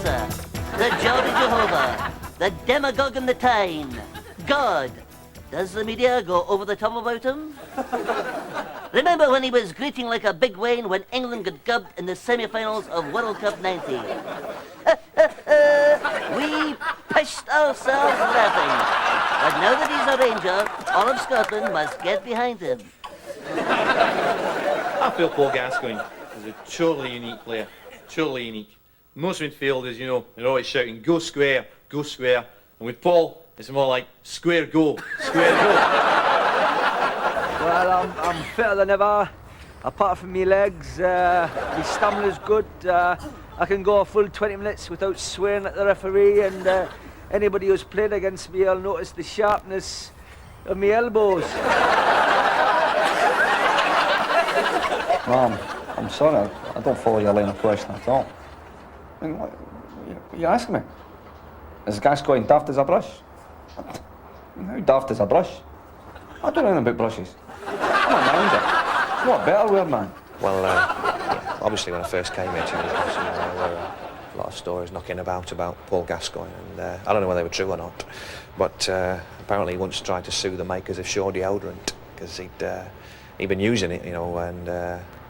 Gaza, the Geordie Jehovah, the demagogue in the Tyne, God. Does the media go over the top about him? Remember when he was greeting like a big Wayne when England got gubbed in the semi-finals of World Cup 90? We pissed ourselves laughing. But now that he's a Ranger, all of Scotland must get behind him. I feel Paul Gascoigne is a totally unique player. Totally unique. Most midfielders, they're always shouting, go square, go square. And with Paul, it's more like square go, square go. Well, I'm fitter than ever. Apart from me legs, my stamina's good. I can go a full 20 minutes without swearing at the referee, and anybody who's played against me will notice the sharpness of my elbows. Mom, I'm sorry, I don't follow your line of question at all. I mean, what are you asking me? Is Gascoigne daft as a brush? How daft is a brush? I don't know anything about brushes. I'm a manager. What better word, man? Well, obviously when I first came here to Newcastle, there were a lot of stories knocking about Paul Gascoigne, and I don't know whether they were true or not, but apparently he once tried to sue the makers of Shaw deodorant because he'd been using it, and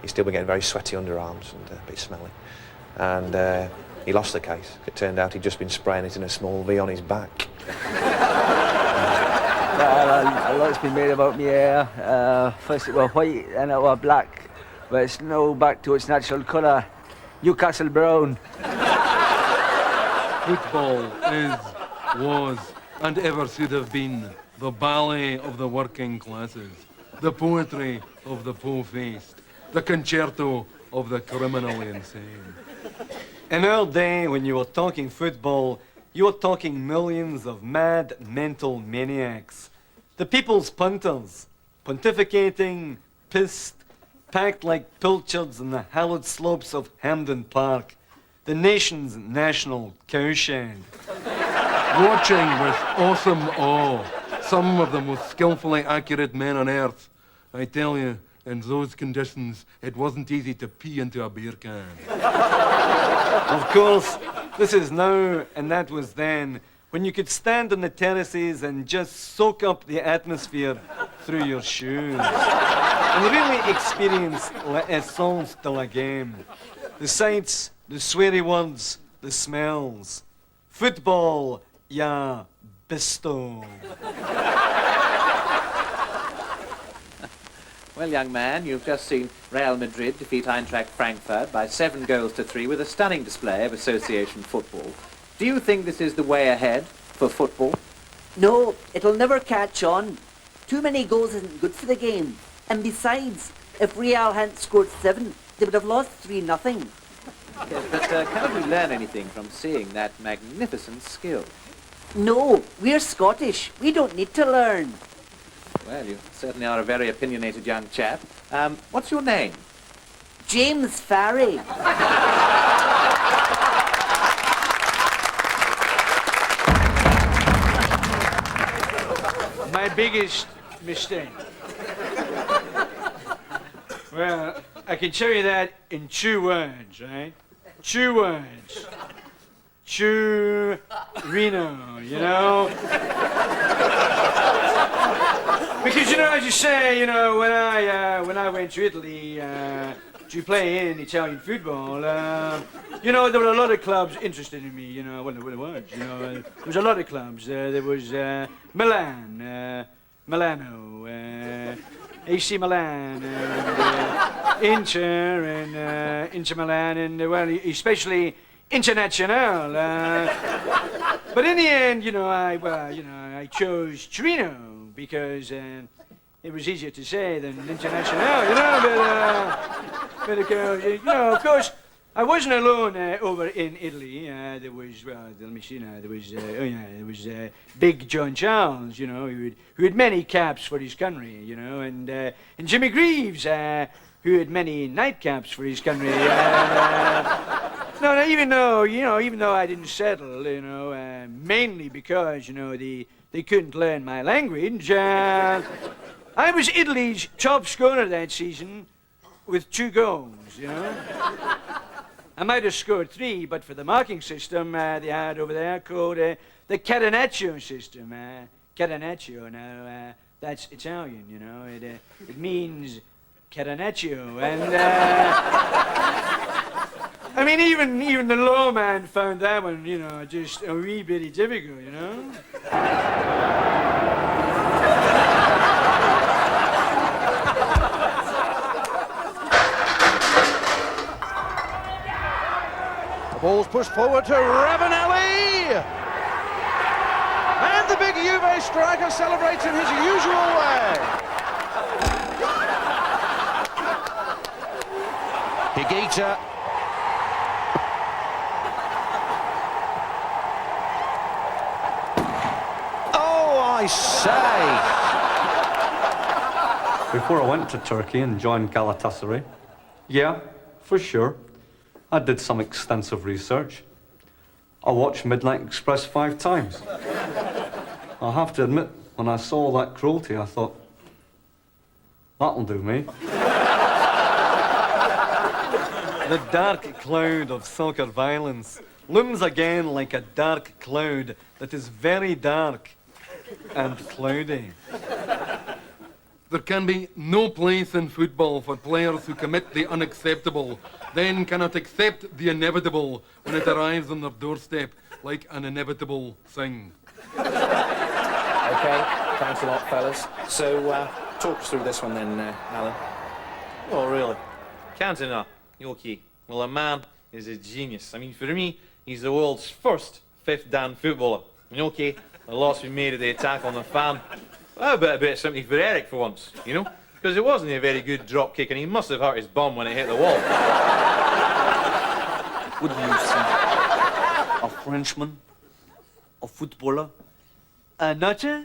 he'd still been getting very sweaty underarms and a bit smelly. And he lost the case. It turned out he'd just been spraying it in a small V on his back. Well, a lot's been made about me hair. First it was white, then it was black. But it's now back to its natural colour. Newcastle brown. Football is, was, and ever should have been the ballet of the working classes, the poetry of the po-faced, the concerto of the criminally insane. In our day, when you were talking football, you were talking millions of mad, mental maniacs. The people's punters, pontificating, pissed, packed like pilchards on the hallowed slopes of Hampden Park, the nation's national cowshed. Watching with awesome awe some of the most skillfully accurate men on earth. I tell you, in those conditions, it wasn't easy to pee into a beer can. Of course, this is now, and that was then, when you could stand on the terraces and just soak up the atmosphere through your shoes and really experience l'essence de la game. The sights, the sweary words, the smells. Football, ya bisto. Well, young man, you've just seen Real Madrid defeat Eintracht Frankfurt by 7-3 with a stunning display of association football. Do you think this is the way ahead for football? No, it'll never catch on. Too many goals isn't good for the game. And besides, if Real hadn't scored 7, they would have lost 3-0. Yes, but can't we learn anything from seeing that magnificent skill? No, we're Scottish. We don't need to learn. Well, you certainly are a very opinionated young chap. What's your name? James Farry. My biggest mistake. Well, I can tell you that in 2 words, right? 2 words. Reno, Because, as you say, when I went to Italy to play in Italian football, there were a lot of clubs interested in me, well, there was, there was a lot of clubs. There was Milan, Milano, AC Milan, and Inter, and Inter Milan, and, well, especially International. But in the end, I chose Torino because it was easier to say than International, but of course, I wasn't alone over in Italy. There was, let me see now, there was Big John Charles, who had many caps for his country, and Jimmy Greaves, who had many nightcaps for his country. No, even though I didn't settle, mainly because, they couldn't learn my language, I was Italy's top scorer that season with 2 goals, I might have scored 3, but for the marking system they had over there called the Catenaccio system. Catenaccio, now, that's Italian, you know. It means Catenaccio, and I mean, even the lawman found that one, you know, just a wee bitty difficult, you know. The ball's pushed forward to Ravanelli! And the big Juve striker celebrates in his usual way. Higuita. Oh, I say! Before I went to Turkey and joined Galatasaray, yeah, for sure, I did some extensive research. I watched Midnight Express 5 times. I have to admit, when I saw that cruelty, I thought, that'll do me. The dark cloud of soccer violence looms again like a dark cloud that is very dark and cloudy. There can be no place in football for players who commit the unacceptable, then cannot accept the inevitable when it arrives on their doorstep like an inevitable thing. Okay, thanks a lot, fellas. So, talk us through this one then, Alan. Oh, really? Cantona. Okay. Well, a man is a genius. I mean, for me, he's the world's first fifth dan footballer. I mean, okay, a lot's been made of the attack on the fan. How about a bit of sympathy for Eric for once, you know? Because it wasn't a very good drop kick and he must have hurt his bum when it hit the wall. What do you see? A Frenchman? A footballer? A nutter?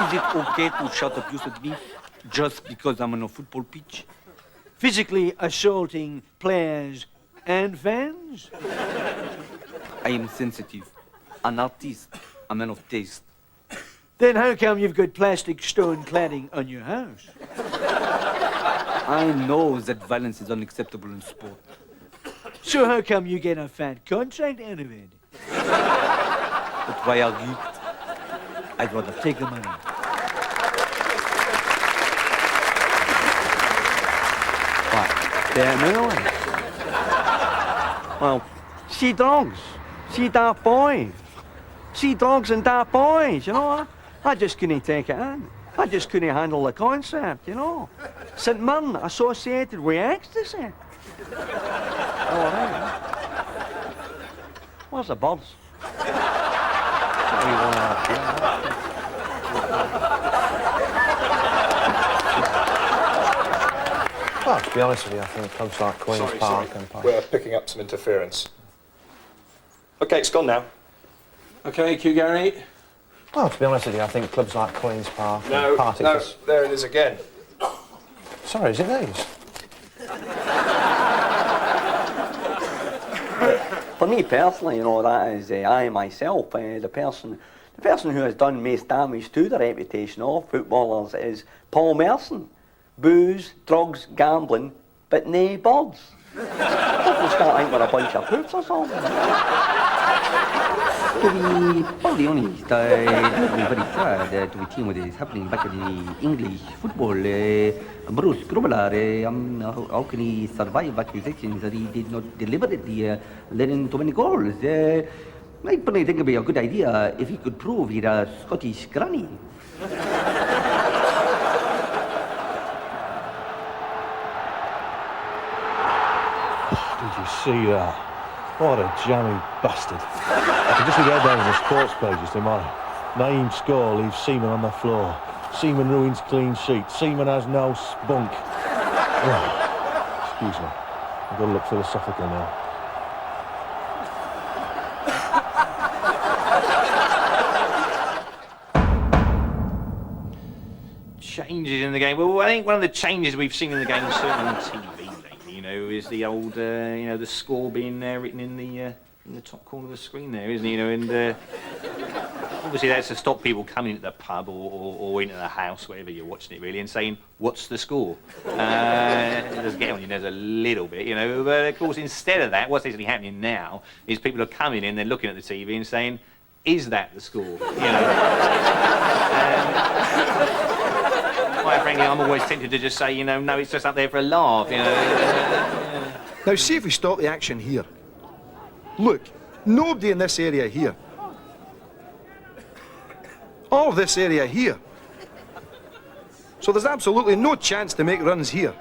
Is it okay to shout abuse at me just because I'm on a football pitch? Physically assaulting players and fans? I am sensitive, an artist, a man of taste. Then how come you've got plastic stone cladding on your house? I know that violence is unacceptable in sport. So how come you get a fat contract out of it? But why argue? I'd rather take the money. What? Damn early. Well, see dogs, see dark boys. See dogs and dark boys, you know. I just couldn't take it in. I just couldn't handle the concept, you know. St. Mirren associated with ecstasy. All right. Where's the birds? Well, to be honest with you, I think clubs like Queen's Park and Park. We're picking up some interference. Okay, it's gone now. Okay, cue Gary. Well, to be honest with you, I think clubs like Queen's Park No, and Partick... no, there it is again. Sorry, is it these? For me personally, you know, that is I myself, the person who has done most damage to the reputation of footballers is Paul Merson. Booze, drugs, gambling, but nae birds. People start out with a bunch of poops or something. To be probably honest, I'm very sad to be seeing what is happening back in the English football. Bruce Grobbelaar, how can he survive accusations that he did not deliberately let in too many goals? I probably think it would be a good idea if he could prove he's a Scottish granny. Did you see that? What a jammy bastard. I can just read down in the sports pages tomorrow. Naeem score leaves Seaman on the floor. Seaman ruins clean sheet. Seaman has no spunk. Oh, excuse me. I've got to look philosophical now. Changes in the game. Well, I think one of the changes we've seen in the game, certainly on TV lately, you know, is the old, you know, the score being written in the top corner of the screen there, isn't it? You know, and Obviously, that's to stop people coming into the pub or into the house, wherever you're watching it, really, and saying, what's the score? It does get on your nerves a little bit, you know, but of course, instead of that, what's actually happening now is people are coming in, they're looking at the TV and saying, is that the score? You know. Quite frankly, I'm always tempted to just say, you know, no, it's just up there for a laugh, you know. Now, see if we stop the action here. Look, nobody in this area here. All of this area here. So there's absolutely no chance to make runs here.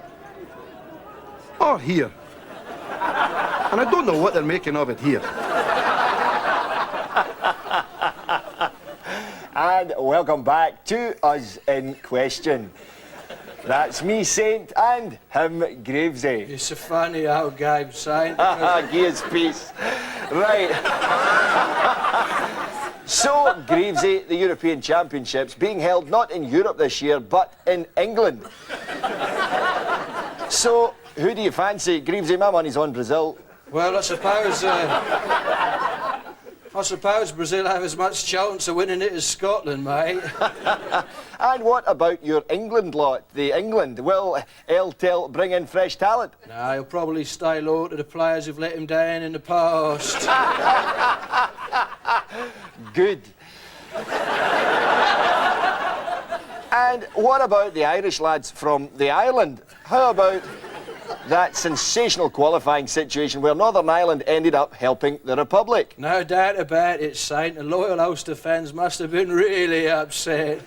Or here. And I don't know what they're making of it here. And welcome back to Us in Question. That's me, Saint, and him, Gravesy. It's a funny old game, Saint. Give us peace. Right. So, Gravesy, the European Championships, being held not in Europe this year, but in England. So, who do you fancy? Gravesy, my money's on Brazil. Well, I suppose Brazil have as much chance of winning it as Scotland, mate. And what about your England lot? The England, will El Tel bring in fresh talent? No, he'll probably stay loyal to the players who've let him down in the past. Good. And what about the Irish lads from the island? How about that sensational qualifying situation where Northern Ireland ended up helping the Republic? No doubt about it, Saint. The loyal Ulster fans must have been really upset.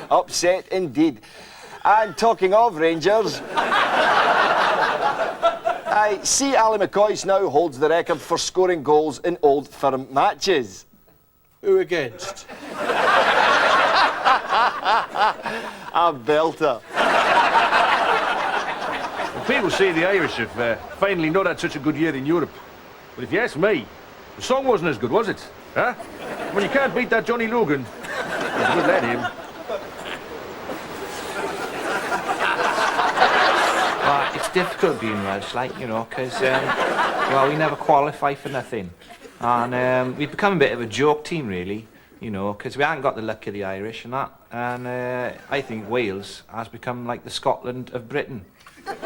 Upset indeed. And talking of Rangers, I see Ali McCoist now holds the record for scoring goals in Old Firm matches. Who against? A belter. People say the Irish have finally not had such a good year in Europe. But if you ask me, the song wasn't as good, was it? Huh? When you can't beat that Johnny Logan, he's a good lad, him. Well, it's difficult being Welsh, like, you know, because, well, we never qualify for nothing. And we've become a bit of a joke team, really, you know, because we haven't got the luck of the Irish and that. And I think Wales has become like the Scotland of Britain. And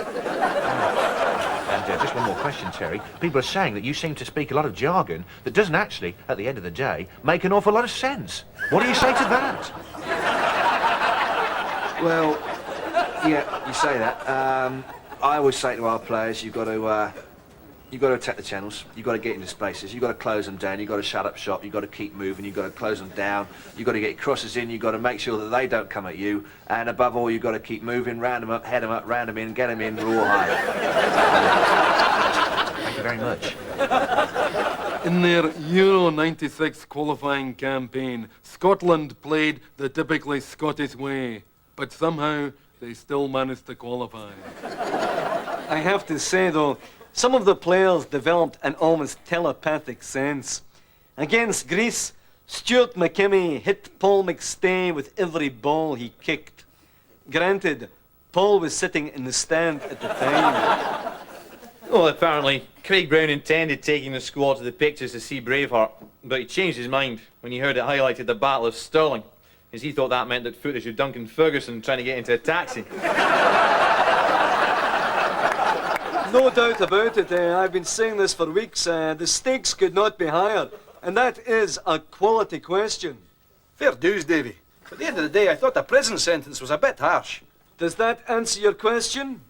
just one more question, Terry. People are saying that you seem to speak a lot of jargon that doesn't actually, at the end of the day, make an awful lot of sense. What do you say to that? Well, yeah, you say that. I always say to our players, you've got to attack the channels. You've got to get into spaces. You've got to close them down. You've got to shut up shop. You've got to keep moving. You've got to close them down. You've got to get crosses in. You've got to make sure that they don't come at you. And above all, you've got to keep moving, round them up, head them up, round them in, get them in, raw high. Thank you very much. In their Euro 96 qualifying campaign, Scotland played the typically Scottish way, but somehow they still managed to qualify. I have to say, though, some of the players developed an almost telepathic sense. Against Greece, Stuart McKimmie hit Paul McStay with every ball he kicked. Granted, Paul was sitting in the stand at the time. Well, apparently, Craig Brown intended taking the squad to the pictures to see Braveheart, but he changed his mind when he heard it highlighted the Battle of Stirling, as he thought that meant that footage of Duncan Ferguson trying to get into a taxi. No doubt about it. I've been saying this for weeks. The stakes could not be higher. And that is a quality question. Fair dues, Davy. At the end of the day, I thought the prison sentence was a bit harsh. Does that answer your question?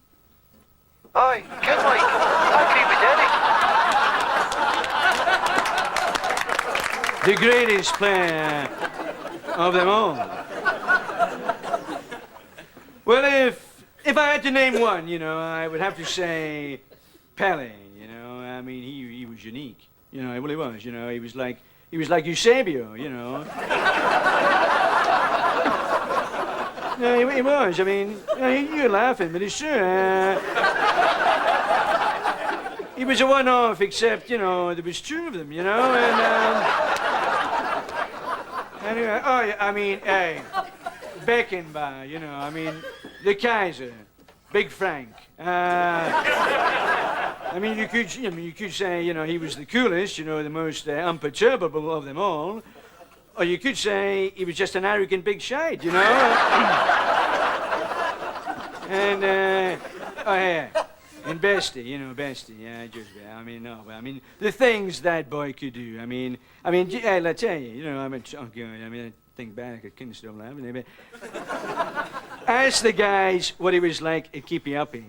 Aye, good like. I agree with Eddie. The greatest player of them all. Well, if I had to name one, you know, I would have to say Pele, you know. I mean, he was unique. You know, well, he was, you know. He was like Eusebio, you know. No, he was. I mean, you're laughing, but it's true. He was a one-off, except, you know, there was two of them, you know, and, anyway, oh, yeah, I mean, hey, Beckenbauer, you know, I mean, the Kaiser, Big Frank. I mean, you could say, you know, he was the coolest, you know, the most imperturbable of them all. Or you could say he was just an arrogant big shite, you know? And, oh yeah. And Bestie, yeah, just, I mean, no, but I mean, the things that boy could do, I mean, I'll tell you, I'm a chunk guy, I think back, I couldn't stop laughing, but ask the guys what it was like at Keepy Uppy,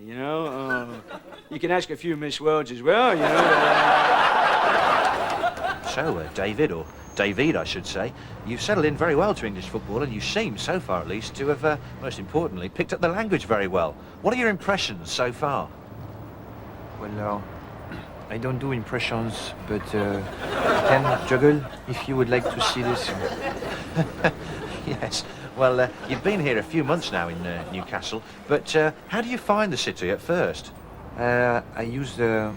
you can ask a few Miss Worlds as well, So, David, or David, I should say, you've settled in very well to English football, and you seem, so far at least, to have, most importantly, picked up the language very well. What are your impressions so far? Well, I don't do impressions, but I can juggle if you would like to see this. Yes. Well, you've been here a few months now in Newcastle, but how do you find the city at first? I used une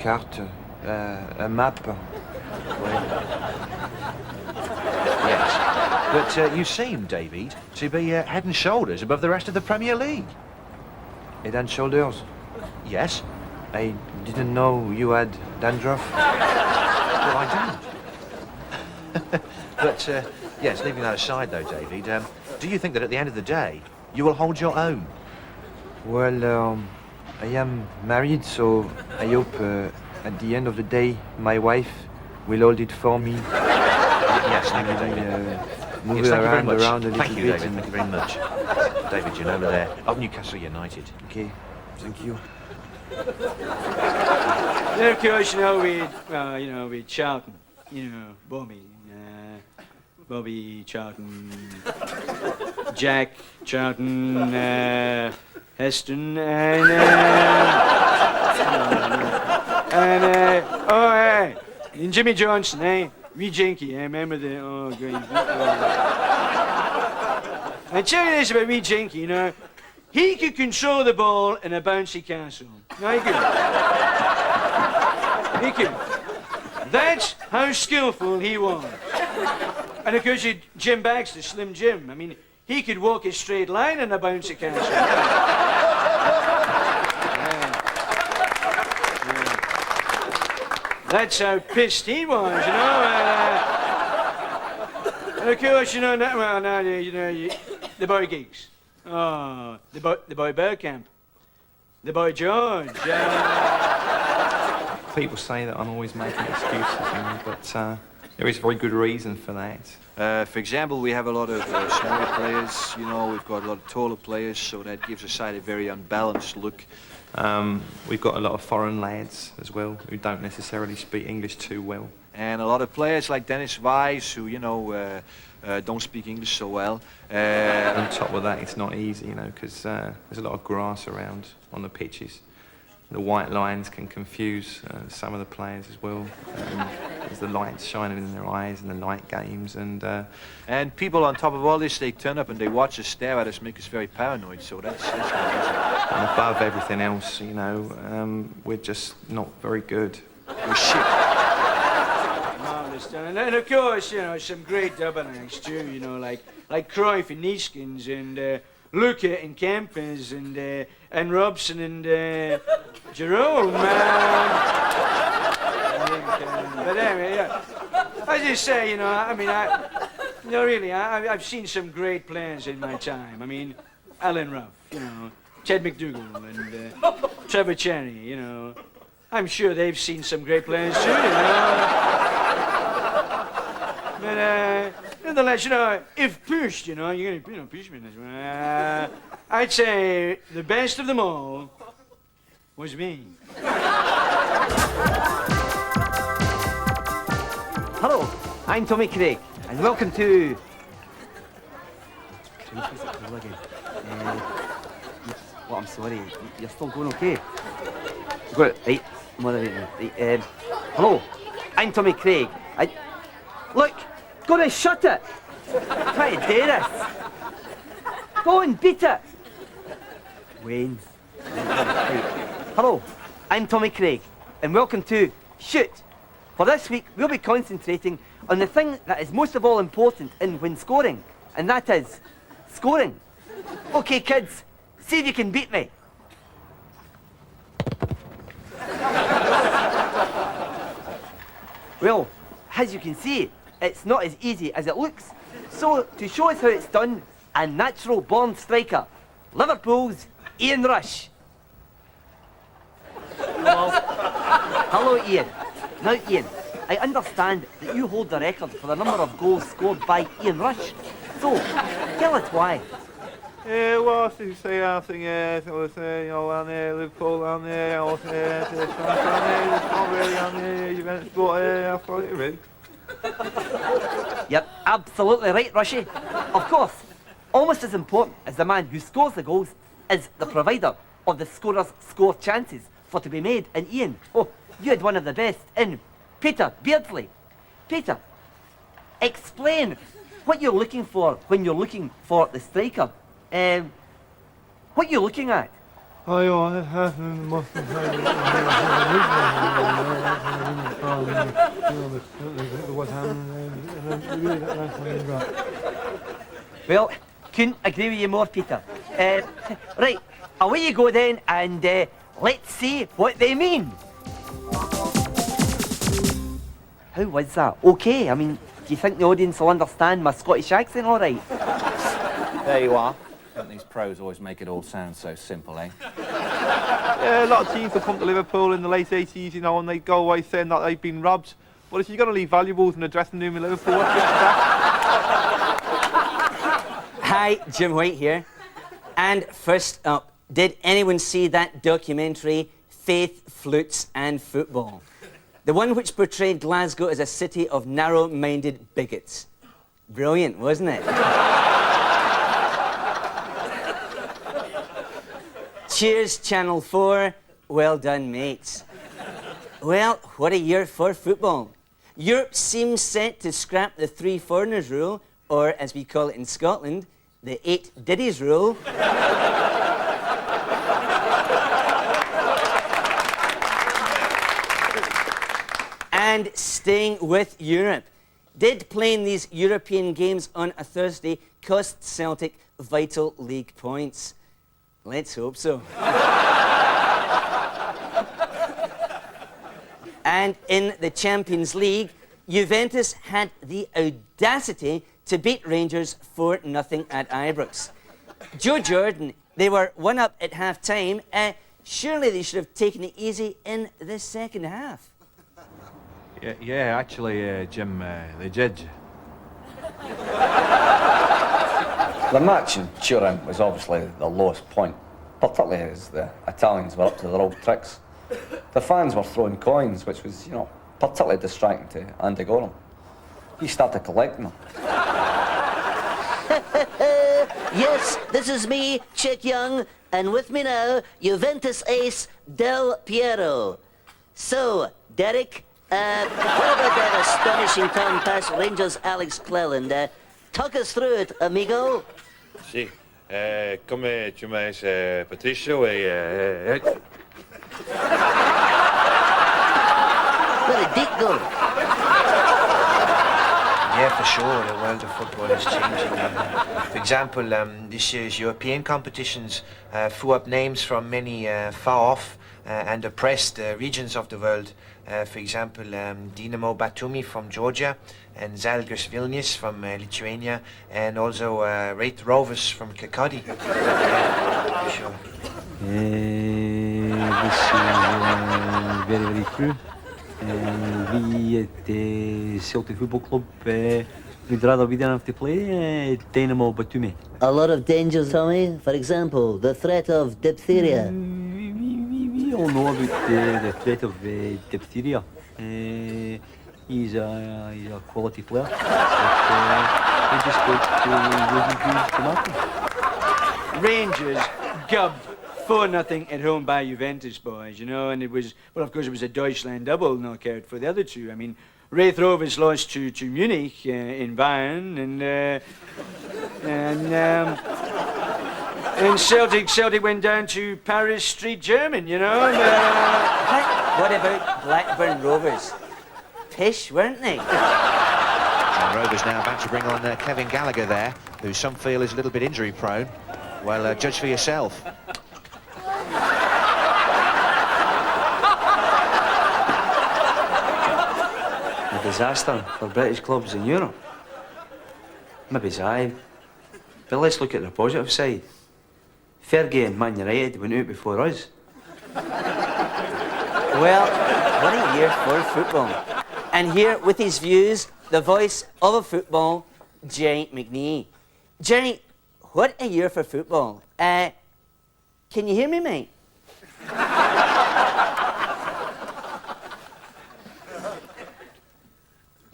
carte, a map. Yes. But you seem, David, to be head and shoulders above the rest of the Premier League. Head and shoulders? Yes. I didn't know you had dandruff. Well, I didn't. But, yes, leaving that aside, though, David, do you think that at the end of the day, you will hold your own? Well, I am married, so I hope at the end of the day, my wife will hold it for me. Yes, thank you, David. Move Yes, it thank you very around much. a little Thank you, bit. David. Thank you very much. David, you know, over there, of Newcastle United. Okay, thank you. Then, of course, with Charlton, Bobby Charlton, Jack Charlton, Heston, and Jimmy Johnson, Wee Jinky, remember the, great. I tell you this about Wee Jinky, he could control the ball in a bouncy castle. No, he could. He could. That's how skillful he was. And of course, Jim Baxter, Slim Jim. I mean, he could walk a straight line in a bouncy castle. That's how pissed he was, and of course, the boy Giggs. Oh, the boy Bergkamp. The boy George. People say that I'm always making excuses, but there is very good reason for that. For example, we have a lot of smaller players, we've got a lot of taller players, so that gives the side a very unbalanced look. We've got a lot of foreign lads as well who don't necessarily speak English too well. And a lot of players like Dennis Wise who, don't speak English so well. On top of that, it's not easy, because there's a lot of grass around on the pitches. The white lines can confuse some of the players as well. There's the lights shining in their eyes and the night games, and people on top of all this, they turn up and they watch us, stare at us, make us very paranoid. So that's and above everything else, we're just not very good. We're shit. And of course, some great double acts too, like Cruyff and Neeskens and Luca and Kempers and Robson and Jerome. But anyway, as you say, I've seen some great players in my time. I mean, Alan Ruff, Ted McDougall and Trevor Cherry, I'm sure they've seen some great players too, But nonetheless, if pushed, you're gonna push me in this one. I'd say the best of them all was me. Hello, I'm Tommy Craig, and welcome to. Well, I'm sorry, you're still going okay? Good, right, right, hello, I'm Tommy Craig. Look, go and shut it! Try to do this. Go and beat it! Wayne. Right. Hello, I'm Tommy Craig, and welcome to Shoot. For this week, we'll be concentrating on the thing that is most of all important when scoring, and that is scoring. Okay, kids, see if you can beat me. Well, as you can see, it's not as easy as it looks. So, to show us how it's done, a natural-born striker, Liverpool's Ian Rush. Hello, Ian. Now, Ian, I understand that you hold the record for the number of goals scored by Ian Rush. So, tell us why. Well, I think, I think, you know, on Liverpool, on France, it's not really on Juventus, but I thought it really. Yep, absolutely right, Rushy. Of course, almost as important as the man who scores the goals is the provider of the scorer's score chances for to be made. And Ian, oh, you had one of the best in Peter Beardsley. Peter, explain what you're looking for when you're looking for the striker. What are you looking at? Well, couldn't agree with you more, Peter. Right, away you go then, and let's see what they mean. How was that? Okay, I mean, do you think the audience will understand my Scottish accent all right? There you are. Don't these pros always make it all sound so simple, eh? Yeah, a lot of teams will come to Liverpool in the late 80s, you know, and they go away saying that they've been robbed. But if you're going to leave valuables in the dressing room in Liverpool, what's the Hi, Jim White here. And first up, did anyone see that documentary, Faith, Flutes and Football? The one which portrayed Glasgow as a city of narrow-minded bigots. Brilliant, wasn't it? Cheers, Channel 4. Well done, mates. Well, what a year for football. Europe seems set to scrap the 3 foreigners rule, or as we call it in Scotland, the 8 Diddies rule. And staying with Europe, did playing these European games on a Thursday cost Celtic vital league points? Let's hope so. And in the Champions League, Juventus had the audacity to beat Rangers 4-0 at Ibrox. Joe Jordan, they were 1 up at half-time. Surely they should have taken it easy in the second half. Yeah, actually, Jim, they did. The match in Turin was obviously the lowest point, particularly as the Italians were up to their old tricks. The fans were throwing coins, which was, you know, particularly distracting to Andy Gorham. He started collecting them. Yes, this is me, Chick Young, and with me now, Juventus ace Del Piero. So, Derek, what about that astonishing turn past Rangers' Alex Cleland? Talk us through it, amigo. Sì, come tu mai Patricio e... What a deep goal. Yeah, for sure, the world of football is changing. For example, this year's European competitions threw up names from many far off and oppressed regions of the world. For example, Dinamo Batumi from Georgia, and Žalgiris Vilnius from Lithuania, and also Wraith Rovers from Kirkcaldy. For sure. This is very, very true. We at the Celtic Football Club would rather we didn't have to play Dynamo Batumi. A lot of dangers, Tommy. For example, the threat of diphtheria. We all know about the threat of diphtheria. He's a quality player. But we just got to happen. Rangers gubbed 4-0 at home by Juventus, boys, you know, and it was, well, of course, it was a Deutschland double knockout for the other two. I mean, Wraith Rovers lost to Munich in Bayern, and Celtic went down to Paris Street German, you know. What about Blackburn Rovers? Pish, weren't they? And Rovers now about to bring on Kevin Gallagher there, who some feel is a little bit injury prone. Well, judge for yourself. a disaster for British clubs in Europe. Maybe it's aye. But let's look at the positive side. Fergie and Man United went out before us. Well, what a year for football. And here with his views, the voice of a football, Jerry McNee. Jerry, what a year for football. Can you hear me, mate?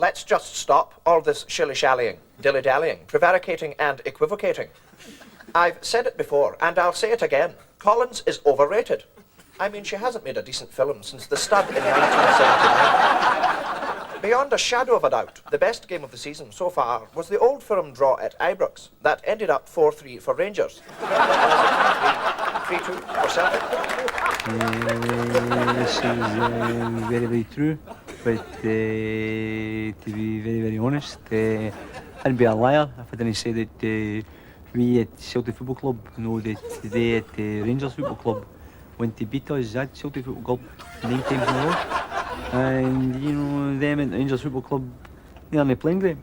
Let's just stop all this shilly-shallying, dilly-dallying, prevaricating and equivocating. I've said it before, and I'll say it again. Collins is overrated. I mean, she hasn't made a decent film since The Stud in 1979. Beyond a shadow of a doubt, the best game of the season so far was the Old Firm draw at Ibrox. That ended up 4-3 for Rangers. 3-2 for Celtic. This is very, very true. But to be very, very honest, I'd be a liar if I didn't say that we at Celtic Football Club know that they at Rangers Football Club went to beat us at Celtic Football Club 9 times in a row. And, you know, them at Rangers Football Club, they aren't playing great,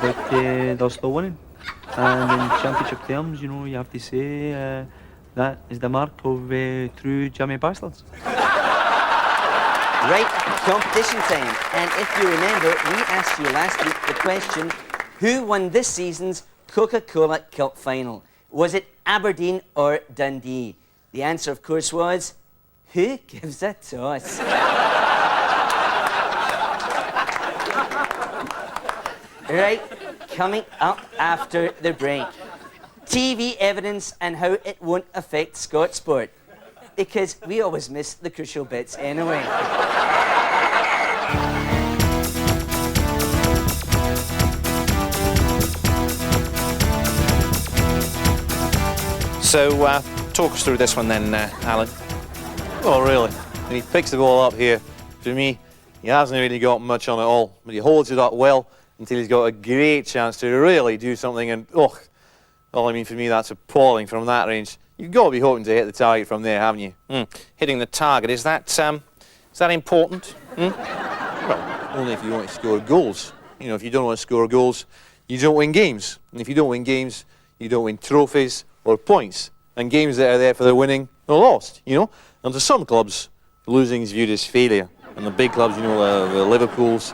but they're still winning. And in championship terms, you know, you have to say that is the mark of true jammy bastards. Right, competition time. And if you remember, we asked you last week the question, who won this season's Coca-Cola Cup final? Was it Aberdeen or Dundee? The answer, of course, was, who gives a toss? Right, coming up after the break. TV evidence and how it won't affect Scott Sport. Because we always miss the crucial bits anyway. So, talk us through this one then, Alan. Oh, really? When he picks the ball up here, for me, he hasn't really got much on at all. But he holds it up well until he's got a great chance to really do something. And, well, I mean, for me, that's appalling from that range. You've got to be hoping to hit the target from there, haven't you? Hitting the target, is that important? Well, only if you want to score goals. You know, if you don't want to score goals, you don't win games. And if you don't win games, you don't win trophies or points. And games that are there for the winning are lost, you know? And to some clubs, losing is viewed as failure. And the big clubs, you know, the Liverpools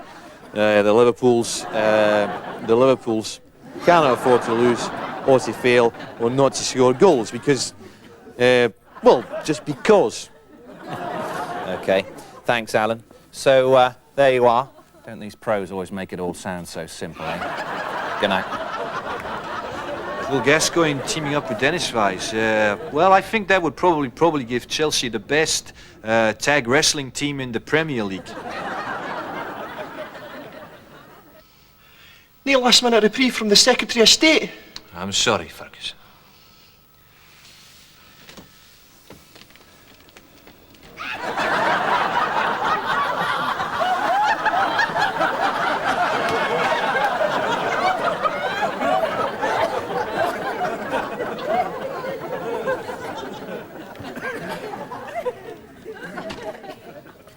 cannot afford to lose or to fail or not to score goals because, well, just because. Okay, thanks, Alan. So, there you are. Don't these pros always make it all sound so simple, eh? Good night. Well, Gascoigne teaming up with Dennis Weiss. Well, I think that would probably give Chelsea the best tag wrestling team in the Premier League. Neil, last minute reprieve from the Secretary of State. I'm sorry, Ferguson.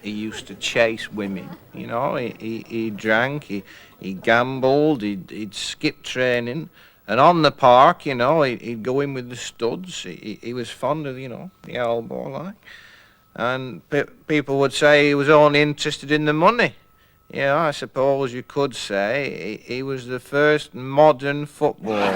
He used to chase women, you know, he drank, he gambled, he'd skip training, and on the park, you know, he'd go in with the studs. He was fond of, you know, the elbow, like. And people would say he was only interested in the money. Yeah, I suppose you could say he was the first modern footballer.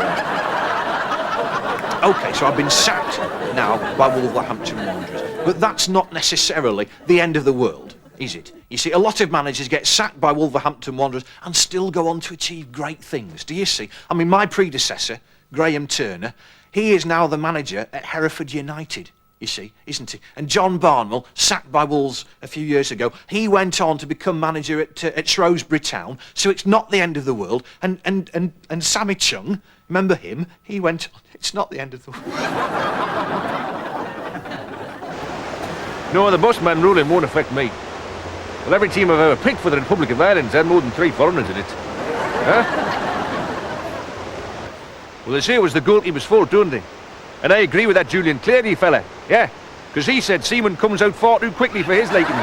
OK, so I've been sacked now by Wolverhampton Wanderers. But that's not necessarily the end of the world, is it? You see, a lot of managers get sacked by Wolverhampton Wanderers and still go on to achieve great things, do you see? I mean, my predecessor, Graham Turner, he is now the manager at Hereford United, you see, isn't he? And John Barnwell, sacked by Wolves a few years ago, he went on to become manager at Shrewsbury Town, so it's not the end of the world. And Sammy Chung, remember him? He went on, it's not the end of the world. No, the busman ruling won't affect me. Well, every team I've ever picked for the Republic of Ireland's had more than 3 foreigners in it. Huh? Well, they say it was the goalkeeper's fault, don't they? And I agree with that Julian Clary fella. Yeah, because he said Seaman comes out far too quickly for his liking.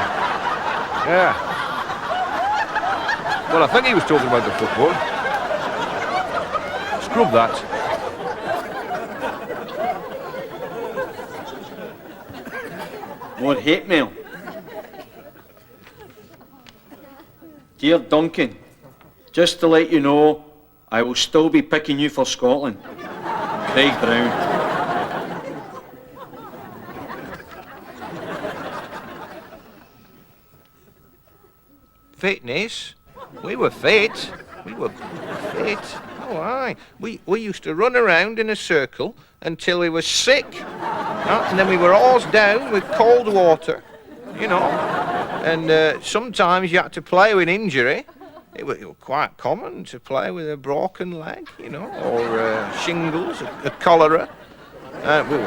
Yeah. Well, I think he was talking about the football. Scrub that. More hate mail. Dear Duncan, just to let you know, I will still be picking you for Scotland. Craig Brown. Fitness? We were fit. We were fit. Oh, aye. We used to run around in a circle until we were sick. And then we were hosed down with cold water, you know. And sometimes you had to play with injury. It was quite common to play with a broken leg, you know, or shingles, a cholera. We were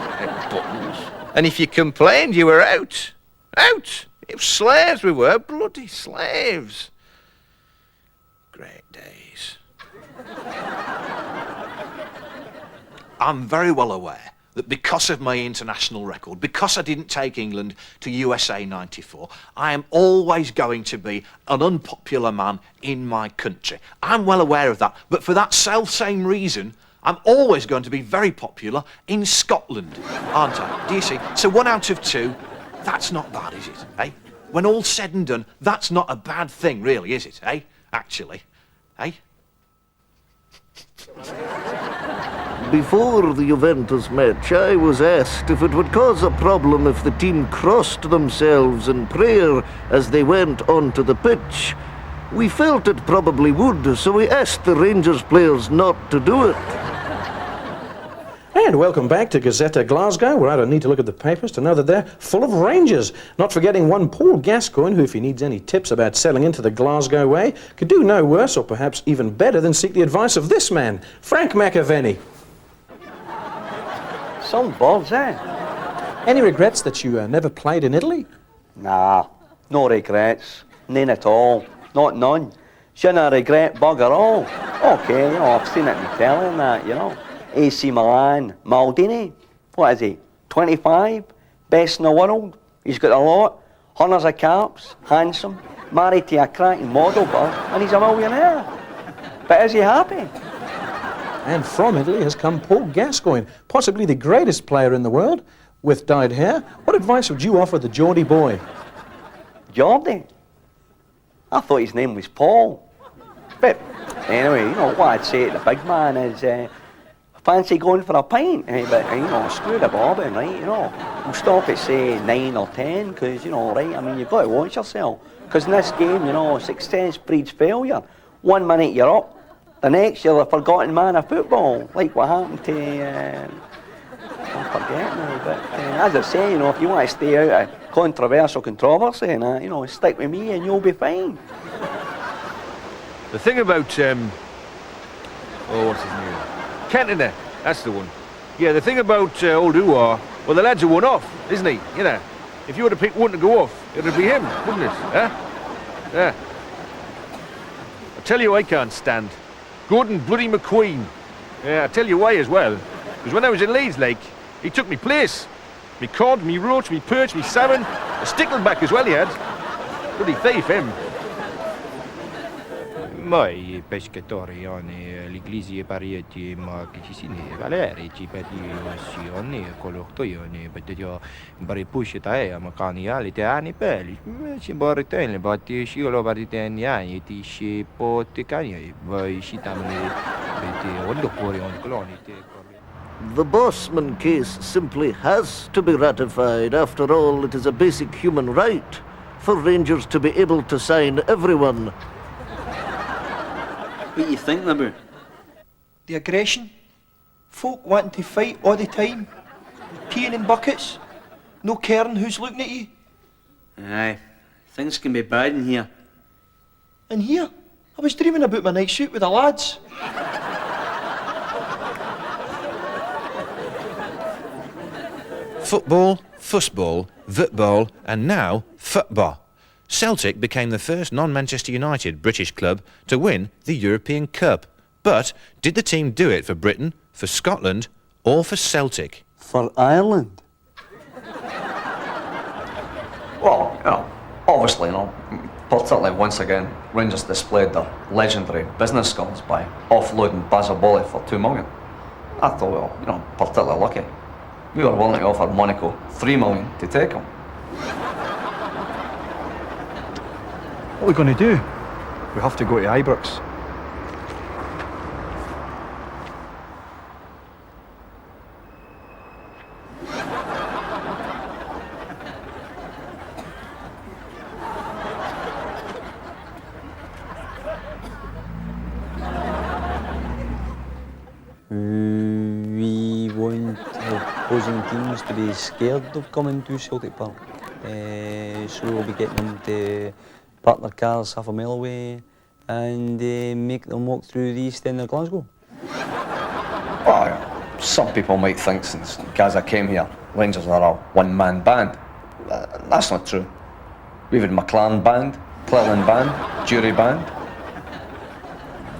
buttons. And if you complained, you were out. Out! It was slaves we were, bloody slaves. Great days. I'm very well aware that because of my international record, because I didn't take England to USA 94, I am always going to be an unpopular man in my country. I'm well aware of that, but for that self-same reason, I'm always going to be very popular in Scotland, aren't I? Do you see? So 1 out of 2, that's not bad, is it, eh? When all's said and done, that's not a bad thing, really, is it, eh? Actually, eh? Before the Juventus match, I was asked if it would cause a problem if the team crossed themselves in prayer as they went onto the pitch. We felt it probably would, so we asked the Rangers players not to do it. And welcome back to Gazetta Glasgow, where I don't need to look at the papers to know that they're full of Rangers. Not forgetting one Paul Gascoigne, who, if he needs any tips about selling into the Glasgow way, could do no worse, or perhaps even better, than seek the advice of this man, Frank McAvenny. Some birds, eh? Any regrets that you never played in Italy? Nah, no regrets. None at all. Not none. Shouldn't regret bugger all. Okay, you know, I've seen it in the telly and that, you know. AC Milan, Maldini, what is he, 25, best in the world, he's got a lot, hundreds of caps, handsome, married to a cracking model, and he's a millionaire. But is he happy? And from Italy has come Paul Gascoigne, possibly the greatest player in the world, with dyed hair. What advice would you offer the Geordie boy? Geordie? I thought his name was Paul. But anyway, you know, what I'd say to the big man is, fancy going for a pint, but, you know, screw the bobbing, right, you know. We'll stop at, say, 9 or 10, because, you know, right, I mean, you've got to watch yourself. Because in this game, you know, success breeds failure. 1 minute you're up, the next you're the forgotten man of football, like what happened to, I forget now, but as I say, you know, if you want to stay out of controversy and that, you know, stick with me and you'll be fine. The thing about, what's his name? Cantona, that's the one. Yeah, the thing about old Uar, well, the lad's a one-off, isn't he? You know, if you were to pick one to go off, it'd be him, wouldn't it? Huh? Yeah. I tell you I can't stand. Gordon bloody McQueen. Yeah, I tell you why as well. Because when I was in Leeds, like, he took me place. Me cod, me roach, me perch, me salmon, a stickleback as well he had. Bloody thief, him. Moi pescatori l'Eglise parieti ma che ci sini Valeri ci petizioni colortoioni pedio bari pushita ma cani ali te ani peli ci borritene batti sciolo bariteni ani ti sci poticani vai citamne peti ondo fuori on cloni te. The Bossman case simply has to be ratified. After all, it is a basic human right for Rangers to be able to sign everyone. What do you think about? The aggression? Folk wanting to fight all the time? Peeing in buckets? No caring who's looking at you? Aye, things can be bad in here. In here? I was dreaming about my night shoot with the lads. Football, fussball, football, and now football. Celtic became the first non-Manchester United British club to win the European Cup. But did the team do it for Britain, for Scotland, or for Celtic? For Ireland? Well, you know, obviously, you know, Particularly once again, Rangers displayed their legendary business skills by offloading Bazaboli for $2 million. I thought, well, you know, particularly lucky. We were willing to offer Monaco $3 million to take him. What are we going to do? We have to go to Ibrox. We want opposing teams to be scared of coming to Celtic Park. So we'll be getting them to park their cars half a mile away and make them walk through the East End of Glasgow. Well, some people might think since Gaza came here, Rangers are a one-man band. That's not true. We've had McLaren band, Cleland band, Jury band.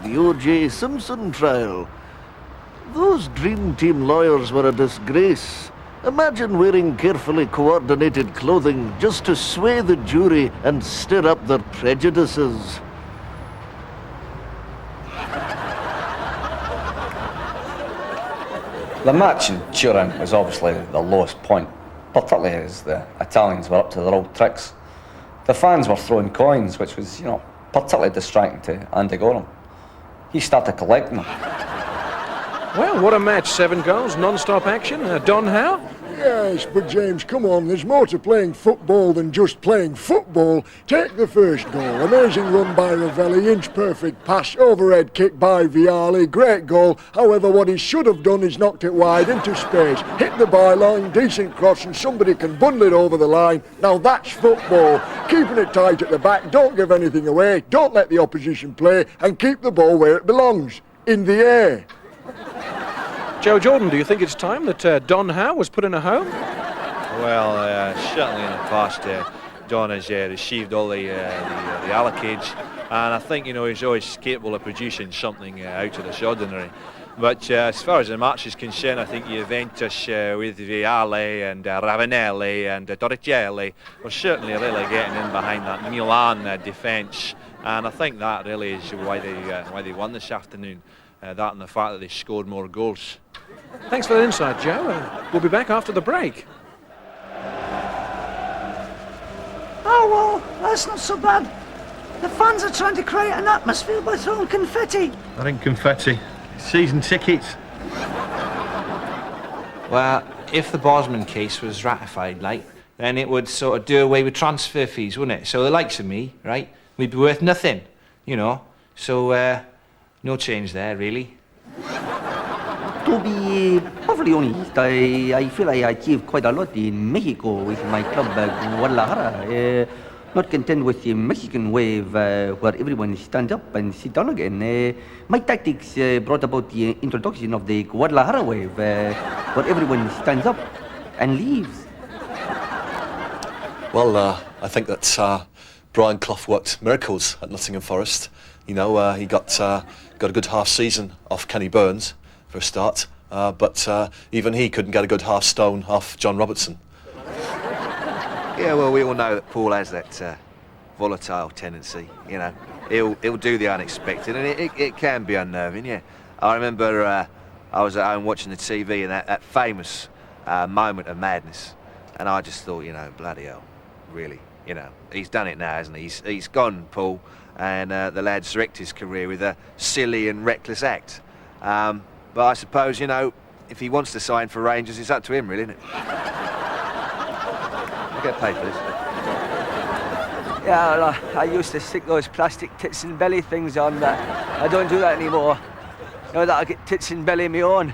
The O.J. Simpson trial. Those Dream Team lawyers were a disgrace. Imagine wearing carefully coordinated clothing just to sway the jury and stir up their prejudices. The match in Turin was obviously the lowest point, particularly as the Italians were up to their old tricks. The fans were throwing coins, which was, you know, particularly distracting to Andy Gorham. He started collecting them. Well, what a match. 7 goals, non-stop action. Don Howe? Yes, but James, come on, there's more to playing football than just playing football. Take the first goal. Amazing run by Ravelli, inch-perfect pass, overhead kick by Vialli, great goal. However, what he should have done is knocked it wide into space, hit the byline, decent cross, and somebody can bundle it over the line. Now that's football. Keeping it tight at the back, don't give anything away, don't let the opposition play, and keep the ball where it belongs, in the air. Joe Jordan, do you think it's time that Don Howe was put in a home? Well, certainly in the past, Don has received all the allocage, and I think, you know, he's always capable of producing something out of this ordinary. But as far as the match is concerned, I think Juventus with Vialli and Ravanelli and Torricelli were certainly really getting in behind that Milan defence, and I think that really is why they won this afternoon. That and the fact that they scored more goals. Thanks for that insight, Joe. We'll be back after the break. Oh, well, that's not so bad. The fans are trying to create an atmosphere by throwing confetti. I think confetti. Season tickets. Well, if the Bosman case was ratified, like, then it would sort of do away with transfer fees, wouldn't it? So the likes of me, right, we'd be worth nothing, you know. So, no change there, really. To be perfectly honest, I feel I achieved quite a lot in Mexico with my club, Guadalajara. Not content with the Mexican wave where everyone stands up and sit down again. My tactics brought about the introduction of the Guadalajara wave where everyone stands up and leaves. Well, I think that Brian Clough worked miracles at Nottingham Forest. You know, he got a good half season off Kenny Burns for a start, but even he couldn't get a good half stone off John Robertson. Yeah, well, we all know that Paul has that volatile tendency, you know. He'll do the unexpected, and it can be unnerving, yeah. I remember I was at home watching the TV and that famous moment of madness, and I just thought, you know, bloody hell, really, you know. He's done it now, hasn't he? He's gone, Paul, and the lad's wrecked his career with a silly and reckless act. But I suppose, you know, if he wants to sign for Rangers, it's up to him, really, isn't it? I'll get paid for this. Yeah, well, I used to stick those plastic tits and belly things on, but I don't do that anymore. Now that I get tits and belly of my own.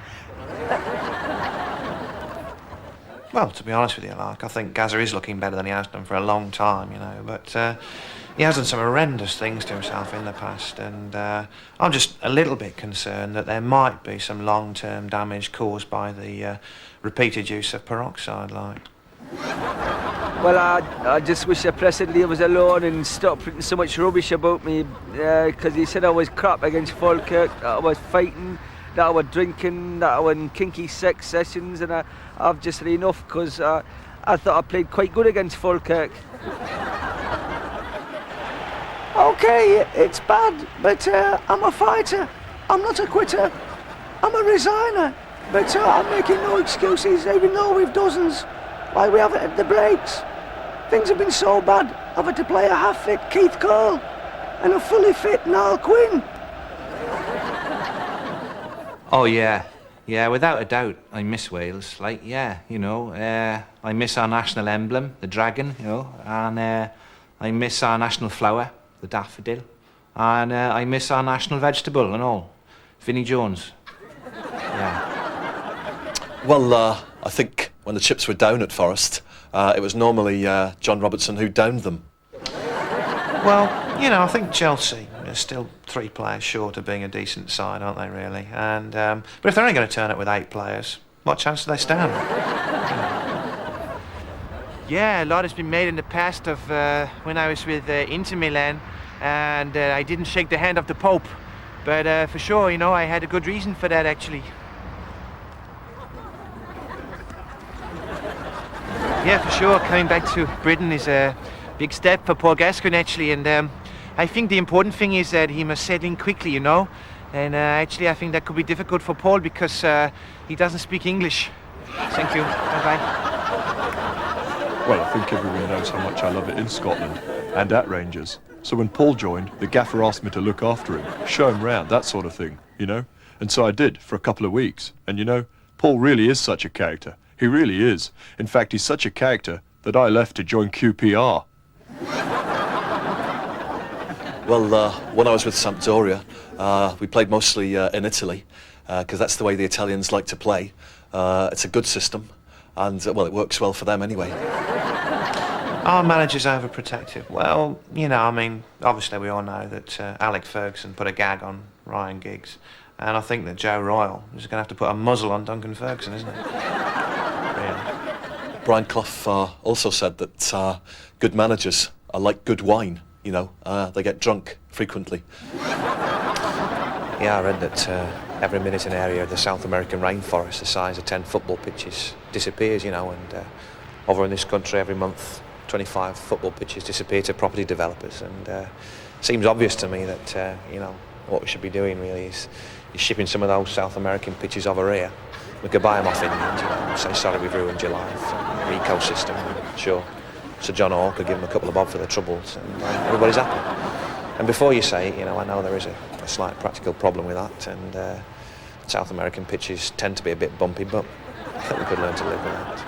Well, to be honest with you, Lark, I think Gazza is looking better than he has done for a long time, you know, but he has done some horrendous things to himself in the past, and I'm just a little bit concerned that there might be some long-term damage caused by the repeated use of peroxide, like. Well, I just wish the President was alone and stopped putting so much rubbish about me, because he said I was crap against Falkirk, that I was fighting, that I was drinking, that I was in kinky sex sessions, and I've just had enough, because I thought I played quite good against Falkirk. Okay, it's bad, but I'm a fighter. I'm not a quitter. I'm a resigner. But I'm making no excuses, even though we've dozens, like we haven't had the breaks. Things have been so bad, I've had to play a half-fit Keith Cole and a fully fit Niall Quinn. Oh, yeah. Yeah, without a doubt, I miss Wales. Like, yeah, you know, I miss our national emblem, the dragon, you know, and I miss our national flower, the daffodil, and I miss our national vegetable and all, Vinnie Jones. Yeah. Well, I think when the chips were down at Forest, it was normally John Robertson who downed them. Well, you know, I think Chelsea are still 3 players short of being a decent side, aren't they, really? And but if they're only going to turn up with 8 players, what chance do they stand? Yeah, a lot has been made in the past of when I was with Inter Milan, and I didn't shake the hand of the Pope. But for sure, you know, I had a good reason for that, actually. Yeah, for sure, coming back to Britain is a big step for Paul Gascoigne, actually, and I think the important thing is that he must settle in quickly, you know, and actually I think that could be difficult for Paul because he doesn't speak English. Thank you, bye-bye. Well, I think everyone knows how much I love it in Scotland and at Rangers. So when Paul joined, the gaffer asked me to look after him, show him round, that sort of thing, you know, and so I did for a couple of weeks, and you know, Paul really is such a character. He really is. In fact, he's such a character that I left to join QPR. Well, when I was with Sampdoria, we played mostly in Italy, because that's the way the Italians like to play. It's a good system, and, well, it works well for them anyway. Are managers overprotective? Well, you know, I mean, obviously we all know that Alec Ferguson put a gag on Ryan Giggs, and I think that Joe Royle is going to have to put a muzzle on Duncan Ferguson, isn't it? Brian Clough also said that good managers are like good wine, you know, they get drunk frequently. Yeah, I read that every minute an area of the South American rainforest the size of 10 football pitches disappears, you know, and over in this country every month 25 football pitches disappear to property developers, and it seems obvious to me that, you know, what we should be doing really is shipping some of those South American pitches over here. We could buy them off England, you know, and say, sorry, we've ruined your life, your ecosystem, sure. Sir John Hall could give them a couple of bob for the troubles, and everybody's happy. And before you say it, you know, I know there is a slight practical problem with that, and South American pitches tend to be a bit bumpy, but I think we could learn to live with that.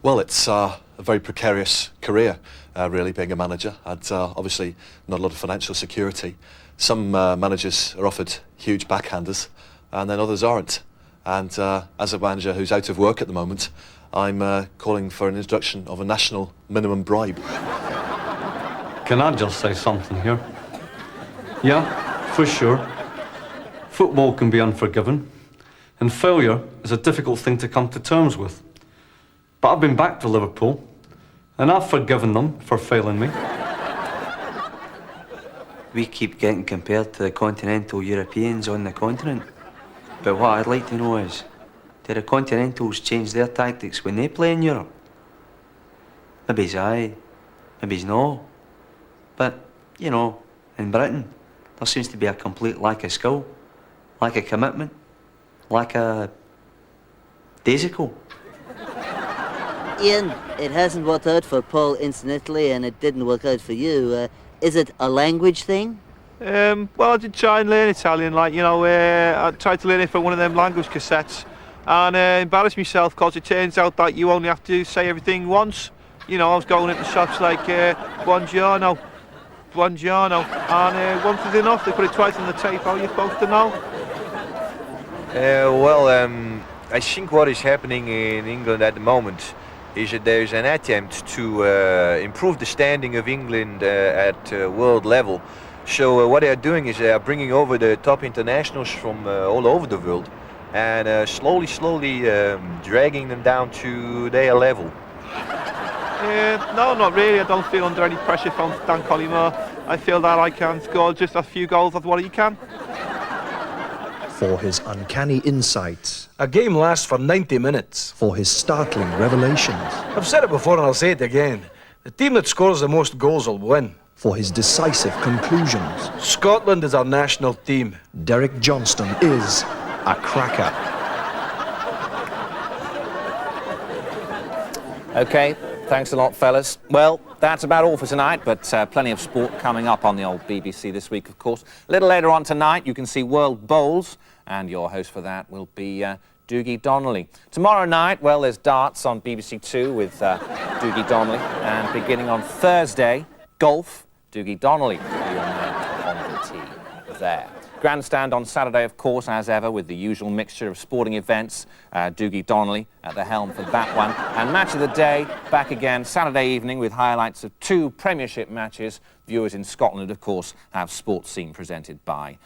Well, it's a very precarious career, really, being a manager, and obviously not a lot of financial security. Some managers are offered huge backhanders, and then others aren't. And as a manager who's out of work at the moment, I'm calling for an introduction of a national minimum bribe. Can I just say something here? Yeah, for sure. Football can be unforgiving, and failure is a difficult thing to come to terms with. But I've been back to Liverpool, and I've forgiven them for failing me. We keep getting compared to the continental Europeans on the continent. But what I'd like to know is, do the Continentals change their tactics when they play in Europe? Maybe it's aye, maybe it's no. But, you know, in Britain, there seems to be a complete lack of skill, lack of commitment, lack of daisical. Ian, it hasn't worked out for Paul incidentally, and it didn't work out for you. Is it a language thing? Well, I did try and learn Italian, like, you know, I tried to learn it from one of them language cassettes, and embarrassed myself because it turns out that you only have to say everything once. You know, I was going into shops like buongiorno, and once is enough. They put it twice on the tape. How are you supposed to know? I think what is happening in England at the moment is that there's an attempt to improve the standing of England at world level. So what they are doing is they are bringing over the top internationals from all over the world and slowly dragging them down to their level. No, not really. I don't feel under any pressure from Dan Collymore. I feel that I can score just a few goals of what he can. For his uncanny insights. A game lasts for 90 minutes. For his startling revelations. I've said it before and I'll say it again. The team that scores the most goals will win. for his decisive conclusions. Scotland is our national team. Derek Johnston is a cracker. OK, thanks a lot, fellas. Well, that's about all for tonight, but plenty of sport coming up on the old BBC this week, of course. A little later on tonight, you can see World Bowls, and your host for that will be Dougie Donnelly. Tomorrow night, well, there's darts on BBC Two with Dougie Donnelly, and beginning on Thursday, golf, Dougie Donnelly will be your man on the tee there. Grandstand on Saturday, of course, as ever, with the usual mixture of sporting events. Dougie Donnelly at the helm for that one. And match of the day, back again Saturday evening with highlights of 2 Premiership matches. Viewers in Scotland, of course, have Sports Scene presented by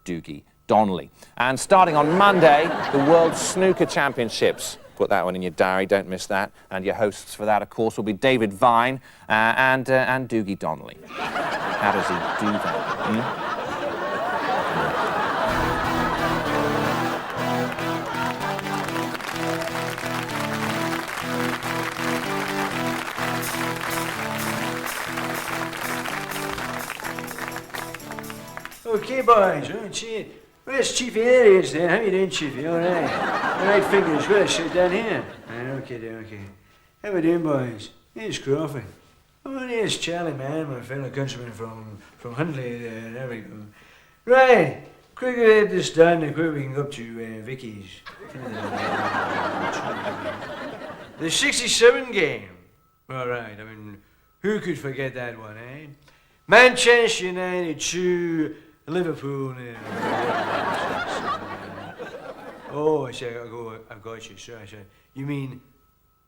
Dougie Donnelly. And starting on Monday, the World Snooker Championships. Put that one in your diary, don't miss that. And your hosts for that, of course, will be David Vine and Dougie Donnelly. How does he do that? Okay, boys, where's Chiefy Areas then? How you doing, Chiefy? All right. All right, fingers, where I sit down here? Okay. How we doing, boys? Here's Crawford. Oh, here's Charlie, man, my fellow countryman from Hundley. There we go. Right, quick get this done and quick we can go up to Vicky's. The 67 game. All right, I mean, who could forget that one, eh? Manchester United 2, Liverpool. Oh, I say, I've got you, sorry. You mean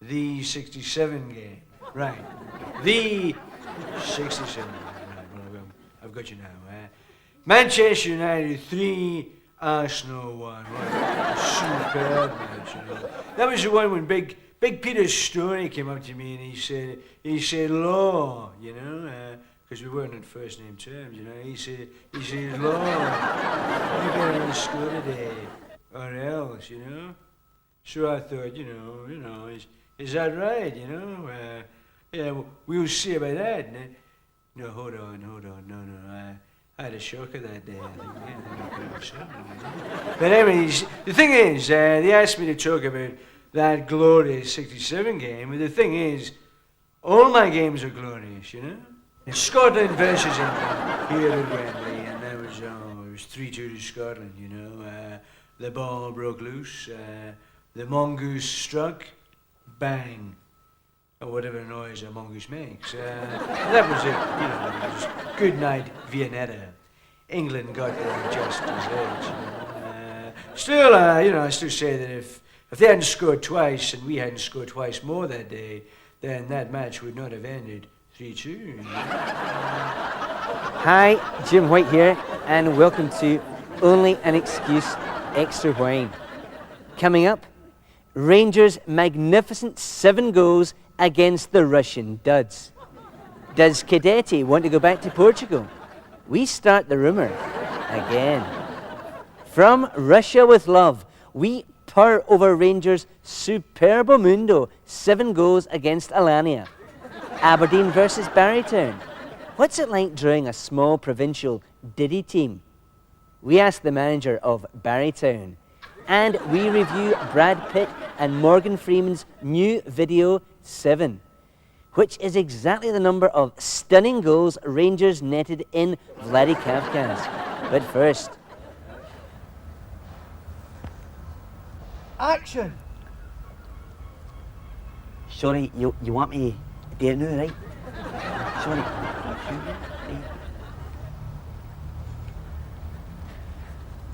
the 67 game? Right. The 67 game. Right, well, I've got you now. Manchester United 3, Arsenal 1. What a superb match, you know. That was the one when Big Peter Storey came up to me and he said, Law, you know, because we weren't on first name terms, you know. He said, Law, you better score today, or else, you know. So I thought, you know, is that right, you know? Yeah, we'll see about that. And no, hold on, no. I had a shocker that day, I think. But anyways, the thing is, they asked me to talk about that glorious 67 game, but the thing is, all my games are glorious, you know? Scotland versus England here at Wembley, and that was, it was 3-2 to Scotland, you know? The ball broke loose, the mongoose struck, bang, or whatever noise a mongoose makes. That was it, you know, it was good night, Viennetta. England got their just desserts, you know? Still, you know, I still say that if they hadn't scored twice and we hadn't scored twice more that day, then that match would not have ended 3-2. You know? Hi, Jim White here, and welcome to Only an Excuse Extra Wine. Coming up, Rangers' magnificent 7 goals against the Russian duds. Does Cadete want to go back to Portugal? We start the rumour again. From Russia with Love, we purr over Rangers' Superbo Mundo 7 goals against Alania. Aberdeen versus Barrytown. What's it like drawing a small provincial Diddy team? We ask the manager of Barrytown. And we review Brad Pitt and Morgan Freeman's new video 7, which is exactly the number of stunning goals Rangers netted in Vladikavkaz. But first... Action! Sorry, you want me to do it now, right? Sorry.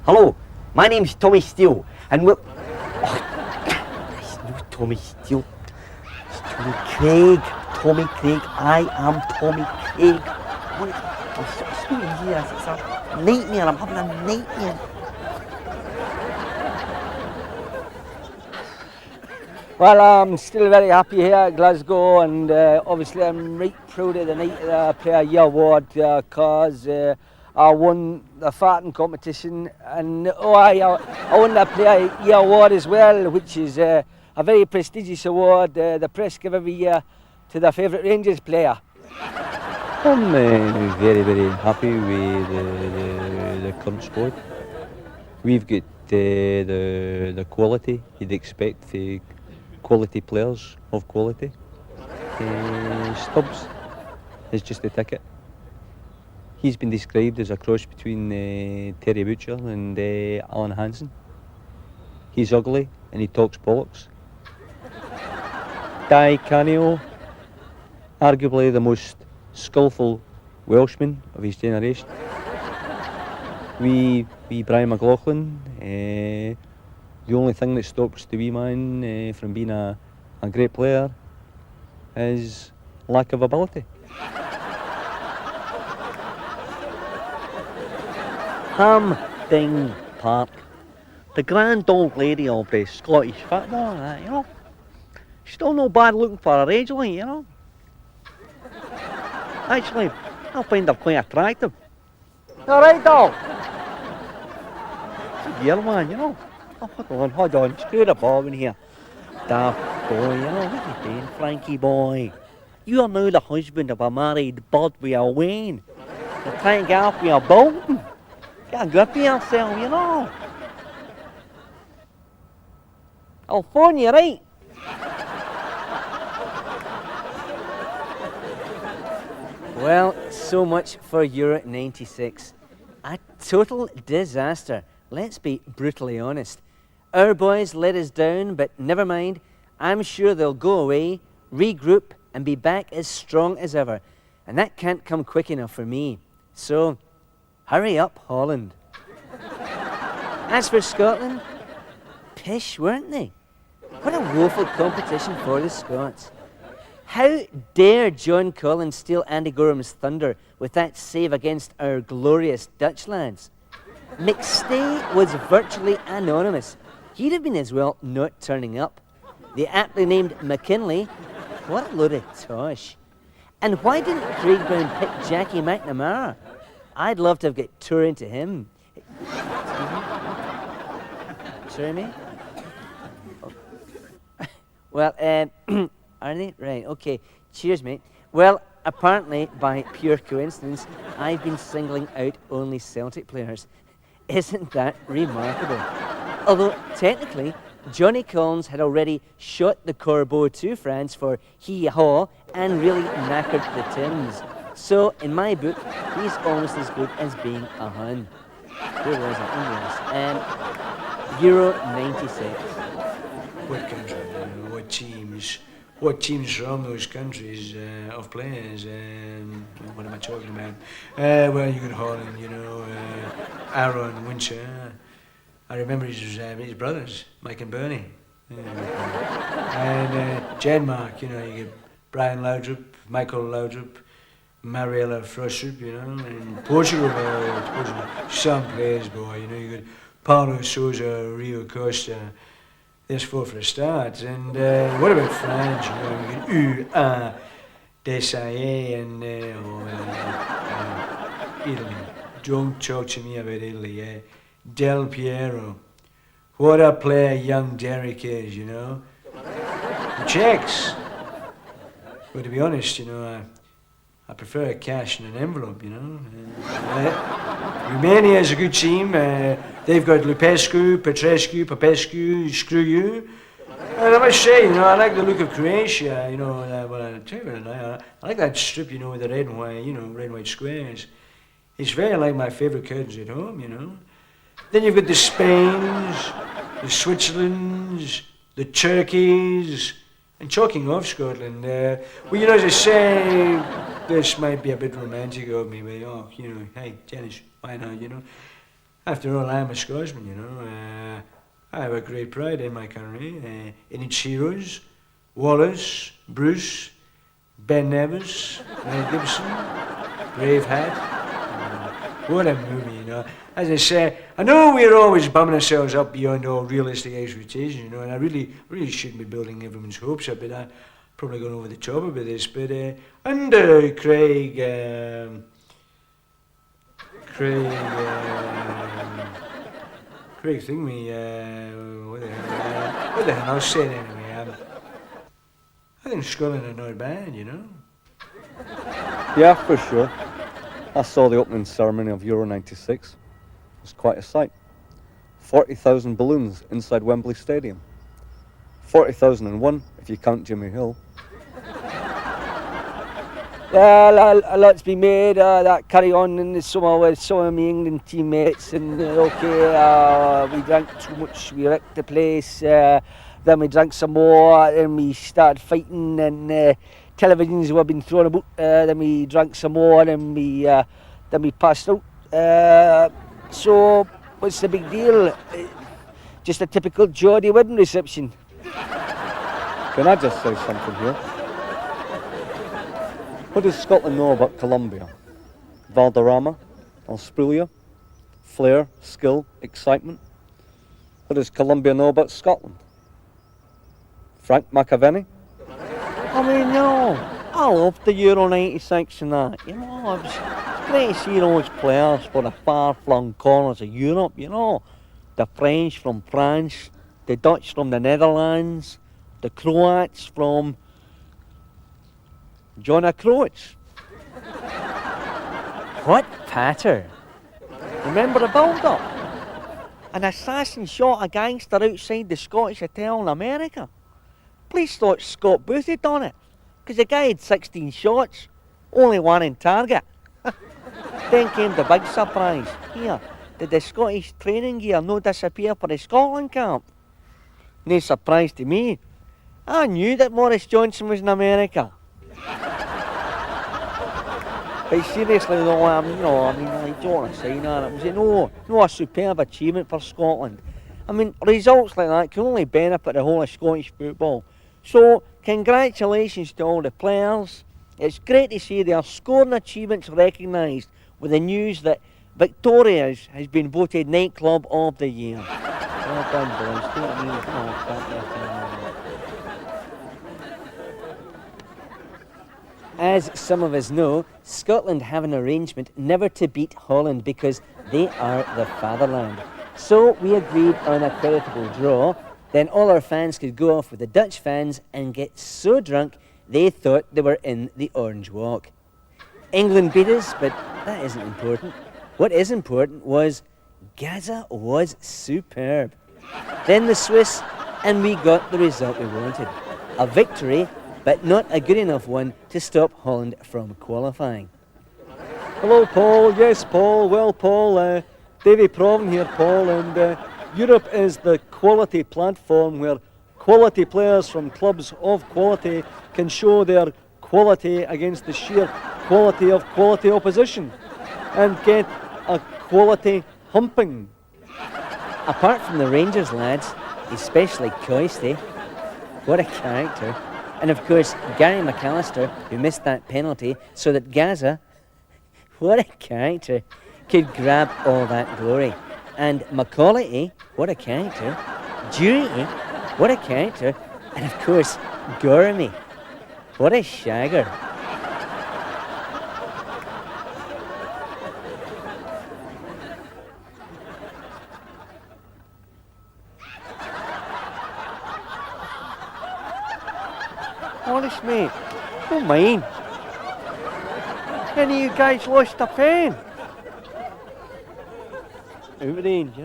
Hello, my name's Tommy Steele, and we're... Oh, it's no Tommy Steele. It's Tommy Craig. Tommy Craig. I am Tommy Craig. It's so easy. It's a nightmare. I'm having a nightmare. Well, I'm still very happy here at Glasgow, and obviously I'm right proud of the night that I play a year award because I won the farting competition, and I won the Player Year award as well, which is a very prestigious award the press give every year to their favourite Rangers player. I'm very, very happy with the current squad. We've got the quality you'd expect for quality players of quality. Stubbs is just the ticket. He's been described as a cross between Terry Butcher and Alan Hansen. He's ugly and he talks bollocks. Di Canio, arguably the most skillful Welshman of his generation. We Brian McLaughlin, the only thing that stops the wee man from being a great player is lack of ability. Ham Ding Park, the grand old lady of the Scottish football, you know. Still no bad looking for her age, like, you know. Actually, I find her quite attractive. Alright, dog. Yeah, man, you know. Oh, hold on, screw the ball in here. Daft boy, you know, what are you doing, Frankie boy? You are now the husband of a married bud with a Wayne. You're trying to get off with a Bolton. Get a grip of yourself, you know. I'll phone you, right? Well, so much for Euro 96. A total disaster. Let's be brutally honest. Our boys let us down, but never mind. I'm sure they'll go away, regroup, and be back as strong as ever. And that can't come quick enough for me. So, hurry up, Holland. As for Scotland, pish, weren't they? What a woeful competition for the Scots. How dare John Collins steal Andy Goram's thunder with that save against our glorious Dutch lads? McStay was virtually anonymous. He'd have been as well not turning up. The aptly named McKinley, what a load of tosh. And why didn't Craig Brown pick Jackie McNamara? I'd love to have got tour into him. Sorry, mate? Oh. Well, are they? Right, okay. Cheers, mate. Well, apparently, by pure coincidence, I've been singling out only Celtic players. Isn't that remarkable? Although, technically, Johnny Collins had already shot the Corbeau to France for hee-haw and really knackered the Tims. So, in my book, he's almost as good as being a Hun. Where was it? Oh, yes. Euro 96. What country, what teams from those countries of players, what am I talking about? Well, you got Holland, you know, Aaron Winter. I remember his brothers, Mike and Bernie. And Denmark, you know, you get Brian Laudrup, Michael Laudrup, Mariella Frustrup, you know, and Portugal, some players, boy, you know, you got Paulo Sousa, Rio Costa. There's four for a start. And what about France? You know, you get Desailly and Italy. Don't talk to me about Italy. Del Piero. What a player young Derek is, you know. The Czechs. But to be honest, you know, I prefer cash in an envelope, you know. Romania is a good team. They've got Lupescu, Petrescu, Popescu, screw you. And I must say, you know, I like the look of Croatia, you know, well, I tell you what, I like that strip, you know, with the red and white, you know, red and white squares. It's very like my favourite curtains at home, you know. Then you've got the Spains, the Switzerlands, the Turkeys, and talking of Scotland, well, you know, as I say, this might be a bit romantic of me, but, oh, you know, hey, Dennis, why not, you know? After all, I'm a Scotsman, you know. I have a great pride in my country, in its heroes, Wallace, Bruce, Ben Nevis, Mel Gibson, Braveheart. What a movie, you know. As I say, I know we're always bumming ourselves up beyond all realistic expectations, you know, and I really shouldn't be building everyone's hopes up, but I'm probably going over the top a bit of this. But under Craig Thingy, what the hell, I'll say it anyway. I think Scotland are not bad, you know. Yeah, for sure. I saw the opening ceremony of Euro 96. It was quite a sight. 40,000 balloons inside Wembley Stadium. 40,001 if you count Jimmy Hill. Well, a lot's been made that carry on in the summer with some of my England teammates, and we drank too much, we wrecked the place, then we drank some more, then we started fighting, and televisions were being thrown about, then we drank some more, then we passed out. So, what's the big deal? Just a typical Geordie wedding reception. Can I just say something here? What does Scotland know about Colombia? Valderrama, Alspulia, flair, skill, excitement. What does Colombia know about Scotland? Frank McAvenny? I mean, I loved the Euro 96 and that. It was great to see those players for the far-flung corners of Europe, The French from France, the Dutch from the Netherlands, the Croats from John Croats. What patter? Remember the build-up? An assassin shot a gangster outside the Scottish Hotel in America. Police thought Scott Booth had done it, because the guy had 16 shots, only one in target. Then came the big surprise. Here, did the Scottish training gear no disappear for the Scotland camp? No surprise to me. I knew that Maurice Johnson was in America. But seriously though, I don't want to say that. It was a superb achievement for Scotland. I mean, results like that can only benefit the whole of Scottish football. So, congratulations to all the players. It's great to see their scoring achievements recognised with the news that Victoria's has been voted Nightclub of the Year. Well done, boys. Do you know what I mean? Come on, clap your hands. As some of us know, Scotland have an arrangement never to beat Holland because they are the fatherland. So we agreed on a creditable draw. Then all our fans could go off with the Dutch fans and get so drunk they thought they were in the Orange Walk. England beat us, but that isn't important. What is important was Gaza was superb. Then the Swiss, and we got the result we wanted. A victory, but not a good enough one to stop Holland from qualifying. Hello, Paul. Yes, Paul. Well, Paul, Davy Provan here, Paul, and Europe is the quality platform where quality players from clubs of quality can show their quality against the sheer quality of quality opposition and get a quality humping. Apart from the Rangers lads, especially Coisty, what a character. And of course, Gary McAllister, who missed that penalty, so that Gaza, what a character, could grab all that glory. And Macaulay, what a character. Jury, what a character. And of course, Gormy, what a shagger. Honest, mate, don't mind. Any of you guys lost a pen? Out of range,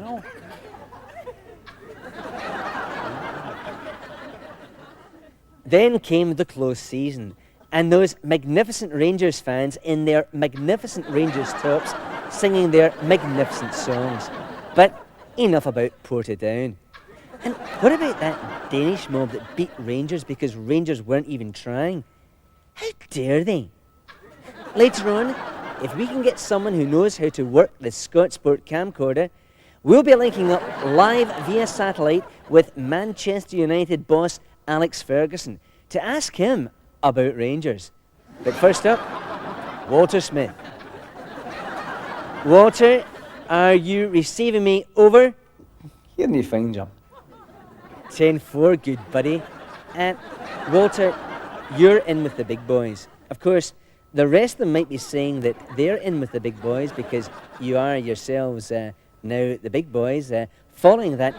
Then came the close season, and those magnificent Rangers fans in their magnificent Rangers tops singing their magnificent songs. But enough about Portadown. And what about that Danish mob that beat Rangers because Rangers weren't even trying? How dare they? Later on, if we can get someone who knows how to work the Scotsport camcorder, we'll be linking up live via satellite with Manchester United boss Alex Ferguson to ask him about Rangers. But first up, Walter Smith. Walter, are you receiving me over? Hearing you fine, Jim. 10-4, good buddy. Walter, you're in with the big boys. Of course, the rest of them might be saying that they're in with the big boys because you are yourselves now the big boys, following that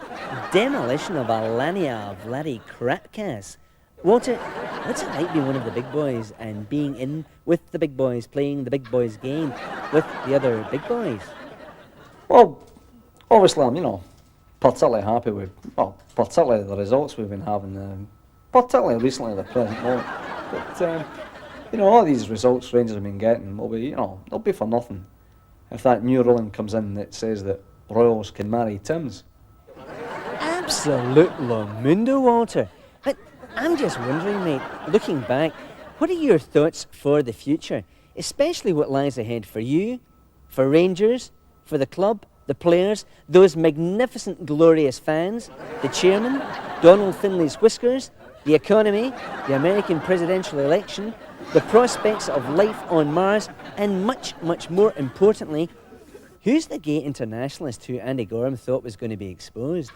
demolition of Alania Vladi Krapkas Walter, what's it like being one of the big boys and being in with the big boys, playing the big boys game with the other big boys? Well, obviously I'm, particularly happy with, particularly the results we've been having, particularly recently at the present moment. But, all these results Rangers have been getting will be, they'll be for nothing if that new ruling comes in that says that Royals can marry Tims. Absolute Lamundo, Walter. But I'm just wondering, mate, looking back, what are your thoughts for the future? Especially what lies ahead for you, for Rangers, for the club, the players, those magnificent, glorious fans, the chairman, Donald Finley's whiskers, the economy, the American presidential election, the prospects of life on Mars, and much, much more importantly, who's the gay internationalist who Andy Gorham thought was going to be exposed?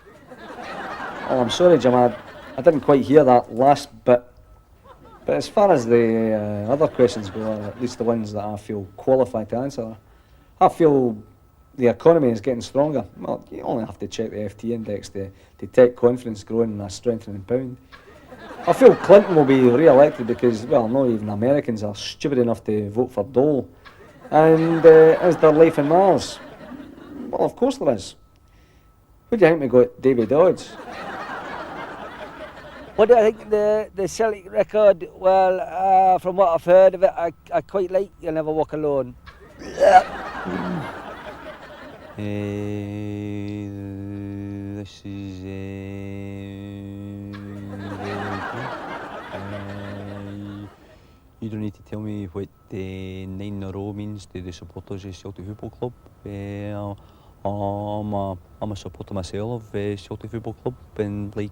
Oh, I'm sorry, Jim, I didn't quite hear that last bit. But as far as the other questions go, at least the ones that I feel qualified to answer, I feel the economy is getting stronger. Well, you only have to check the FT index to detect confidence growing in a strengthening pound. I feel Clinton will be re-elected because, well, not even Americans are stupid enough to vote for Dole. And is there life on Mars? Well, of course there is. Who do you think we got David Dodds? What do I think the Celtic record? Well, from what I've heard of it, I quite like You'll Never Walk Alone. This is you don't need to tell me what the 9 in a row means to the supporters of Celtic Football Club. I'm a supporter myself of Celtic Football Club, and like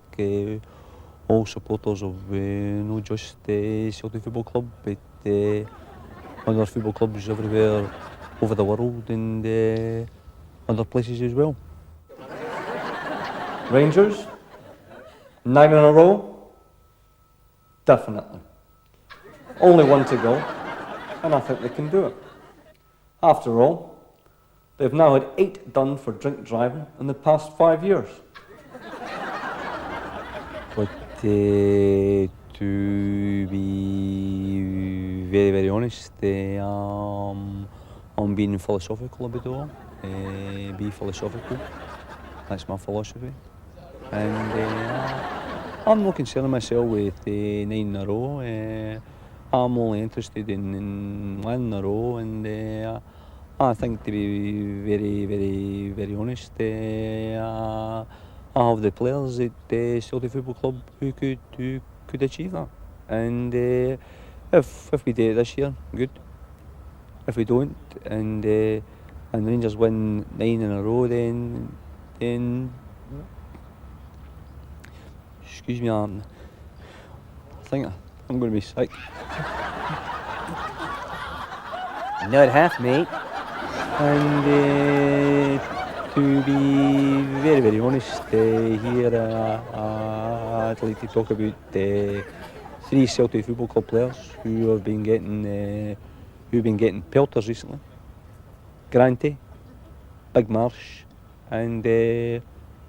all supporters of not just Celtic Football Club, but other football clubs everywhere over the world and other places as well. Rangers? 9 in a row? Definitely. Only one to go, and I think they can do it. After all, they've now had 8 done for drink driving in the past 5 years. But to be very, very honest, I'm being philosophical about it all. Be philosophical. That's my philosophy. And I'm not concerning myself with 9 in a row. I'm only interested in 1 in a row, and I think, to be very, very, very honest, I have the players at Celtic Football Club who could achieve that. And if we do it this year, good. If we don't, and Rangers win 9 in a row, then excuse me, I think I'm going to be sick. Not half, mate. And to be very, very honest, here I'd like to talk about 3 Celtic Football Club players who have been getting pelters recently. Granty, Big Marsh, and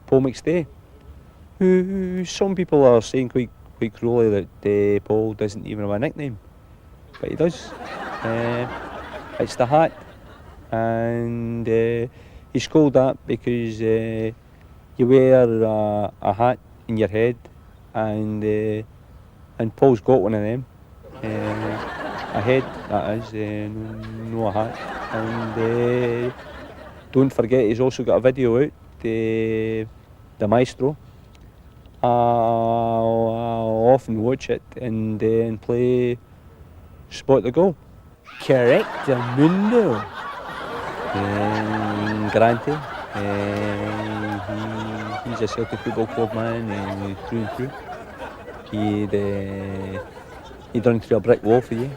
Paul McStay, who some people are saying quite cruelly that Paul doesn't even have a nickname, but he does. It's the Hat, and he's called that because you wear a hat in your head, and Paul's got one of them. A head, that is, no a hat. And don't forget, he's also got a video out, the Maestro. I'll often watch it and play Spot the Goal. Correctamundo. Granty, he's a Celtic Football Club man through and through. He'd run through a brick wall for you.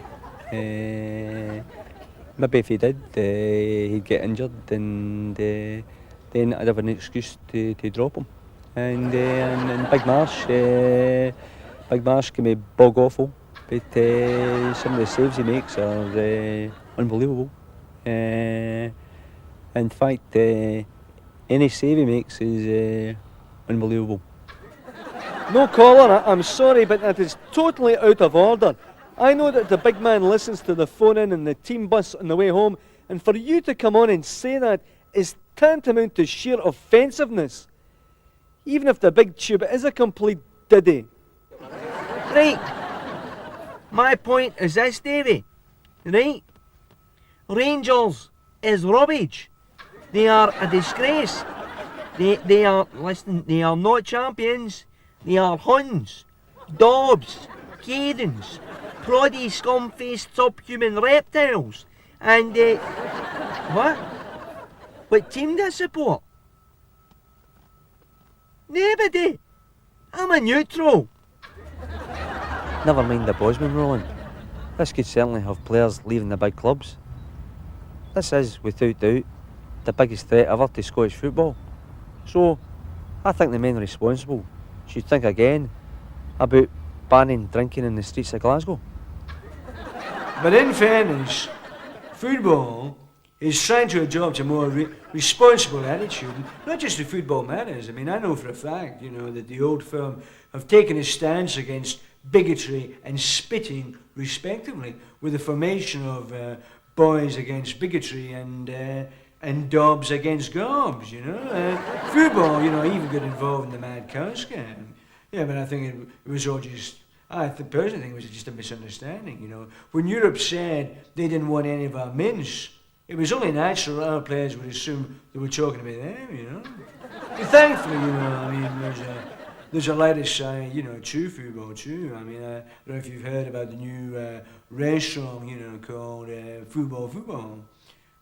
Maybe if he did, he'd get injured, and then I'd have an excuse to drop him. And Big Marsh can be bog awful, but some of the saves he makes are unbelievable. In fact, any save he makes is unbelievable. No, caller, I'm sorry, but that is totally out of order. I know that the big man listens to the phone-in and the team bus on the way home, and for you to come on and say that is tantamount to sheer offensiveness. Even if the big tube is a complete diddy. Right. My point is this, Davy. Right? Rangers is rubbish. They are a disgrace. They are, listen, they are not champions. They are Huns, Dobbs, Cadens, proddy, scum-faced subhuman reptiles. And, what? What team do I support? Nobody. I'm a neutral. Never mind the Bosman ruling. This could certainly have players leaving the big clubs. This is, without doubt, the biggest threat ever to Scottish football. So, I think the men responsible should think again about banning drinking in the streets of Glasgow. But in fairness, football is trying to adopt a more responsible attitude, not just to football matters. I mean, I know for a fact, you know, that the old firm have taken a stance against bigotry and spitting, respectively, with the formation of boys against bigotry and Dobbs against Gobs, you know. Football, you know, even got involved in the mad cow scam. Yeah, but I think it was all just, personally think it was just a misunderstanding, you know. When Europe said they didn't want any of our mints, it was only natural that our players would assume they were talking about them, you know. But thankfully, you know, I mean, there's a lighter side, you know, to football too. I mean, I don't know if you've heard about the new restaurant, you know, called Football,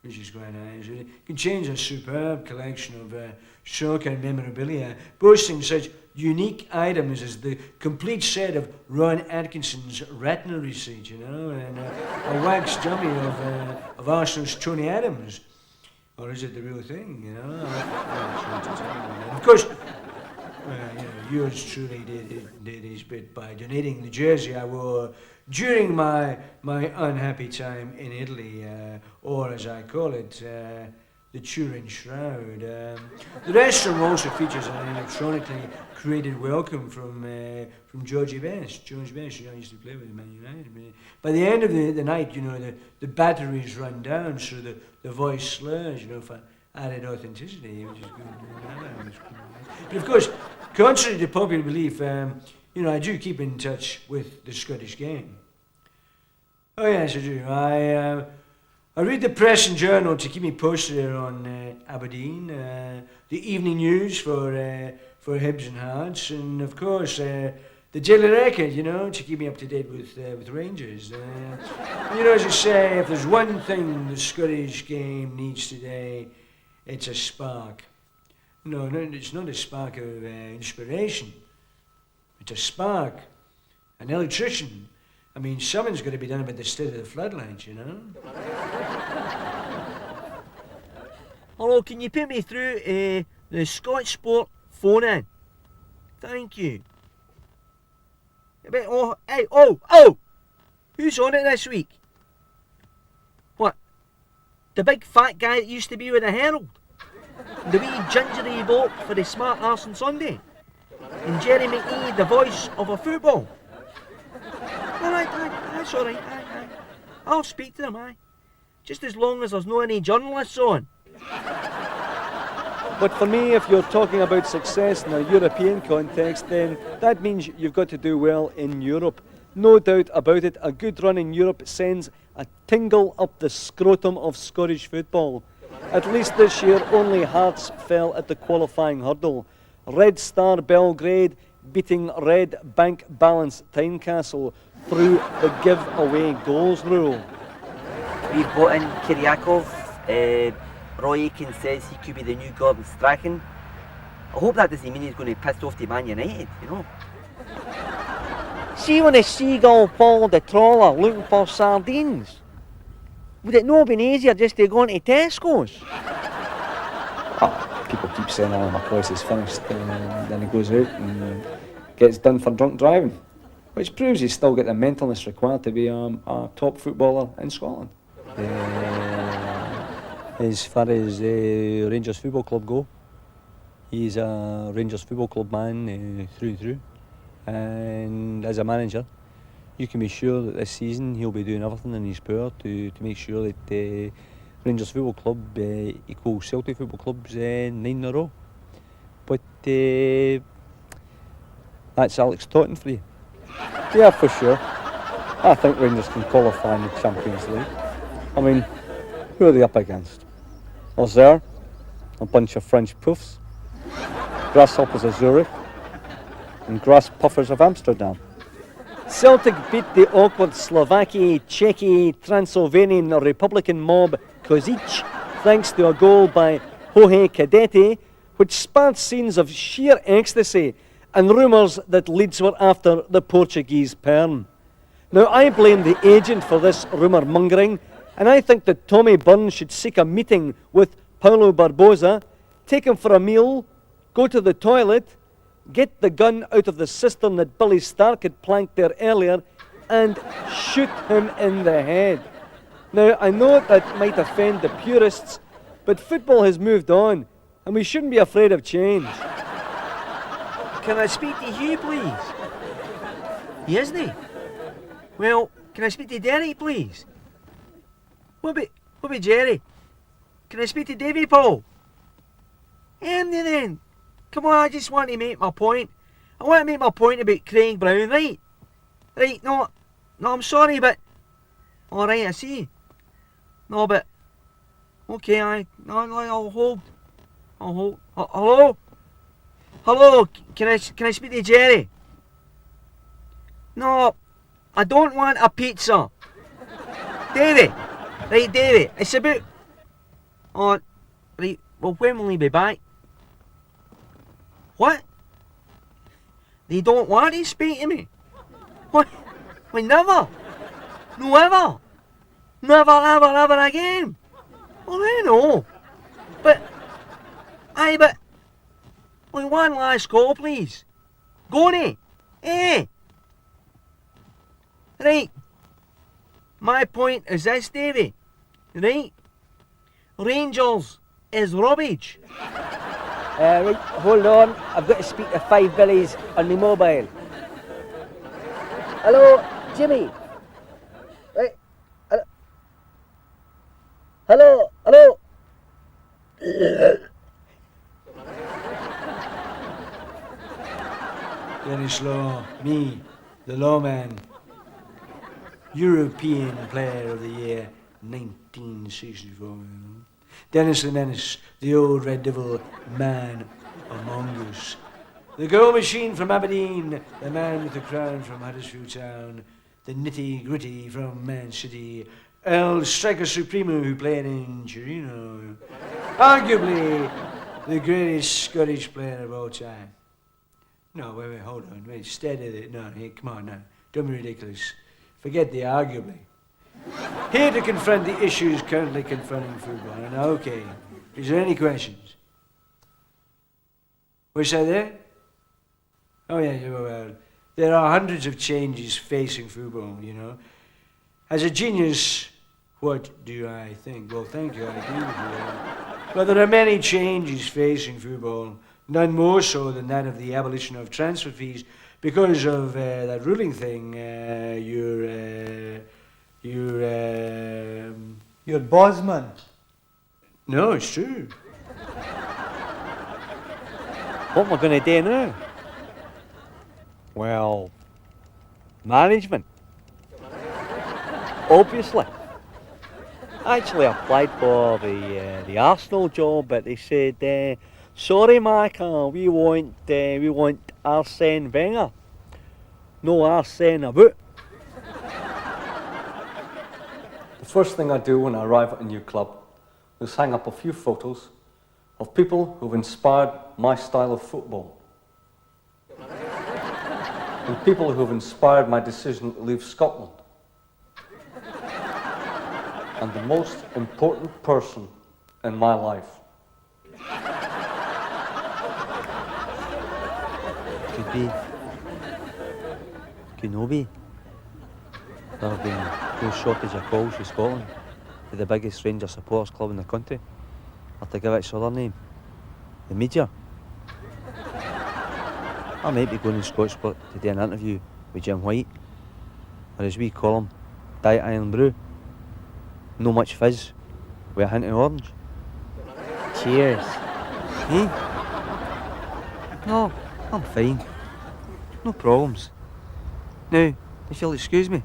which is quite nice. It contains a superb collection of soccer and memorabilia, boasting such unique items as the complete set of Ron Atkinson's retina receipt, you know, and a wax dummy of Arsenal's Tony Adams. Or is it the real thing, you know? Of course, you know, yours truly did his bit by donating the jersey I wore during my unhappy time in Italy, or as I call it, the Turin Shroud. The restaurant also features an electronically created welcome from Georgie Best. George Best, you know, I used to play with Man United. By the end of the night, you know, the batteries run down, so the voice slurs, you know, for added authenticity, which is good. But of course, contrary to popular belief, you know, I do keep in touch with the Scottish game. Oh yes, I do. I read the press and journal to keep me posted on Aberdeen, the evening news for Hibs and Hearts, and of course the Daily Record, you know, to keep me up to date with Rangers. You know, as I say, if there's one thing the Scottish game needs today, it's a spark. No, it's not a spark of inspiration. It's a spark, an electrician. I mean, something's got to be done about the state of the floodlights, you know? Hello, can you put me through the Scotch Sport phone-in? Thank you. Oh! Who's on it this week? What? The big fat guy that used to be with the Herald? The wee gingery bloke for the Smart Arse on Sunday? And Jerry McNee, the voice of a football? Alright, that's alright, aye. I'll speak to them, aye. Just as long as there's no any journalists on. But for me, if you're talking about success in a European context, then that means you've got to do well in Europe. No doubt about it, a good run in Europe sends a tingle up the scrotum of Scottish football. At least this year, only Hearts fell at the qualifying hurdle. Red Star Belgrade beating Red Bank Balance Tynecastle through the give-away goals rule. We've brought in Kiryakov. Roy Aitken says he could be the new Gordon Strachan. I hope that doesn't mean he's going to piss off to Man United, you know. See when a seagull followed the trawler looking for sardines? Would it not have been easier just to go into Tesco's? People keep saying, oh, McCoist is finished, and then he goes out and gets done for drunk driving, which proves he's still got the mentalness required to be a top footballer in Scotland. As far as Rangers Football Club go, he's a Rangers Football Club man through and through. and as a manager, you can be sure that this season he'll be doing everything in his power to make sure that Rangers Football Club equals Celtic Football Club's 9 in a row. But that's Alex Totten for you. Yeah, for sure. I think Rangers can qualify in the Champions League. I mean, who are they up against? Auxerre, a bunch of French poofs, grasshoppers of Zurich, and grass puffers of Amsterdam. Celtic beat the awkward Slovakia, Czechy, Transylvanian Republican mob Kozic thanks to a goal by Jorge Cadete, which sparked scenes of sheer ecstasy and rumours that Leeds were after the Portuguese perm. Now, I blame the agent for this rumour mongering, and I think that Tommy Byrne should seek a meeting with Paulo Barbosa, take him for a meal, go to the toilet, get the gun out of the cistern that Billy Stark had planked there earlier, and shoot him in the head. Now, I know that might offend the purists, but football has moved on, and we shouldn't be afraid of change. Can I speak to Hugh, please? He isn't he? Well, can I speak to Derek, please? What about Jerry? Can I speak to Davy Paul? Andy then. Come on, I just want to make my point. I want to make my point about Craig Brown, right? Right, no, I'm sorry, but... Alright, I see. No, but... Okay, I'll hold. Hello? Hello, can I speak to Jerry? No, I don't want a pizza. Davy! Right, Davy, it's about... Oh, right, well, when will he be back? What? They don't want to speak to me? What? Well, never. No, ever. Never, ever again. Well, I know. But... Well, one last call, please. Go on, eh? Right. My point is this, Davy. Right? Rangers is rubbish. Right, hold on. I've got to speak to 5 Billies on my mobile. Hello, Jimmy. Right. Hello. Dennis Law, me, the lawman. European Player of the Year, 1964. You know? Dennis the Menace, the old Red Devil man among us. The goal machine from Aberdeen, the man with the crown from Huddersfield Town, the nitty-gritty from Man City, El Striker Supremo who played in Torino. Arguably the greatest Scottish player of all time. No, wait, hold on, wait, steady there. No, hey, come on now, don't be ridiculous. Forget the arguably. Here to confront the issues currently confronting football. And okay, is there any questions? What's that there? Oh yeah, well, there are hundreds of changes facing football, you know. As a genius, what do I think? Well, thank you, I agree with you. But there are many changes facing football, none more so than that of the abolition of transfer fees because of that ruling thing, Your Bosman. No, it's true. What am I going to do now? Well, management. Obviously. I actually applied for the Arsenal job, but they said, sorry, Micah, we want Arsene Wenger. No Arsene about. The first thing I do when I arrive at a new club is hang up a few photos of people who've inspired my style of football. And people who've inspired my decision to leave Scotland. And the most important person in my life. Could be Kenobi. There have been no shortage of calls from Scotland to the biggest Rangers supporters club in the country. I have to give it its other name, the media. I might be going to Scotsport to do an interview with Jim White, or as we call him, Diet Iron Brew. No much fizz, with a hint of orange. Cheers. Eh? No, I'm fine. No problems. Now, if you'll excuse me,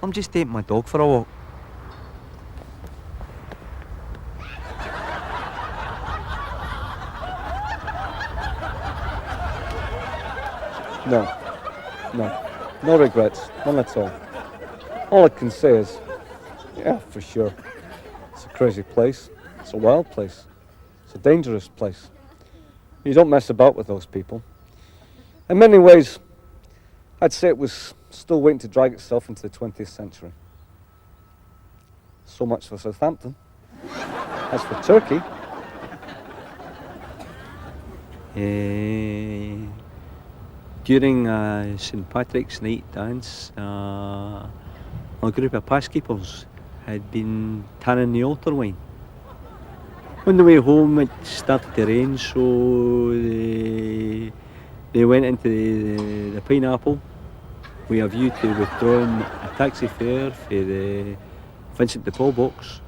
I'm just taking my dog for a walk. No regrets, none at all. All I can say is, yeah, for sure, it's a crazy place, it's a wild place, it's a dangerous place. You don't mess about with those people. In many ways, I'd say it was still waiting to drag itself into the 20th century. So much for Southampton. As for Turkey, During St Patrick's night dance, a group of passkeepers had been tanning the altar wine. On the way home it started to rain, so they went into the Pineapple with a view to withdrawing a taxi fare for the Vincent de Paul box.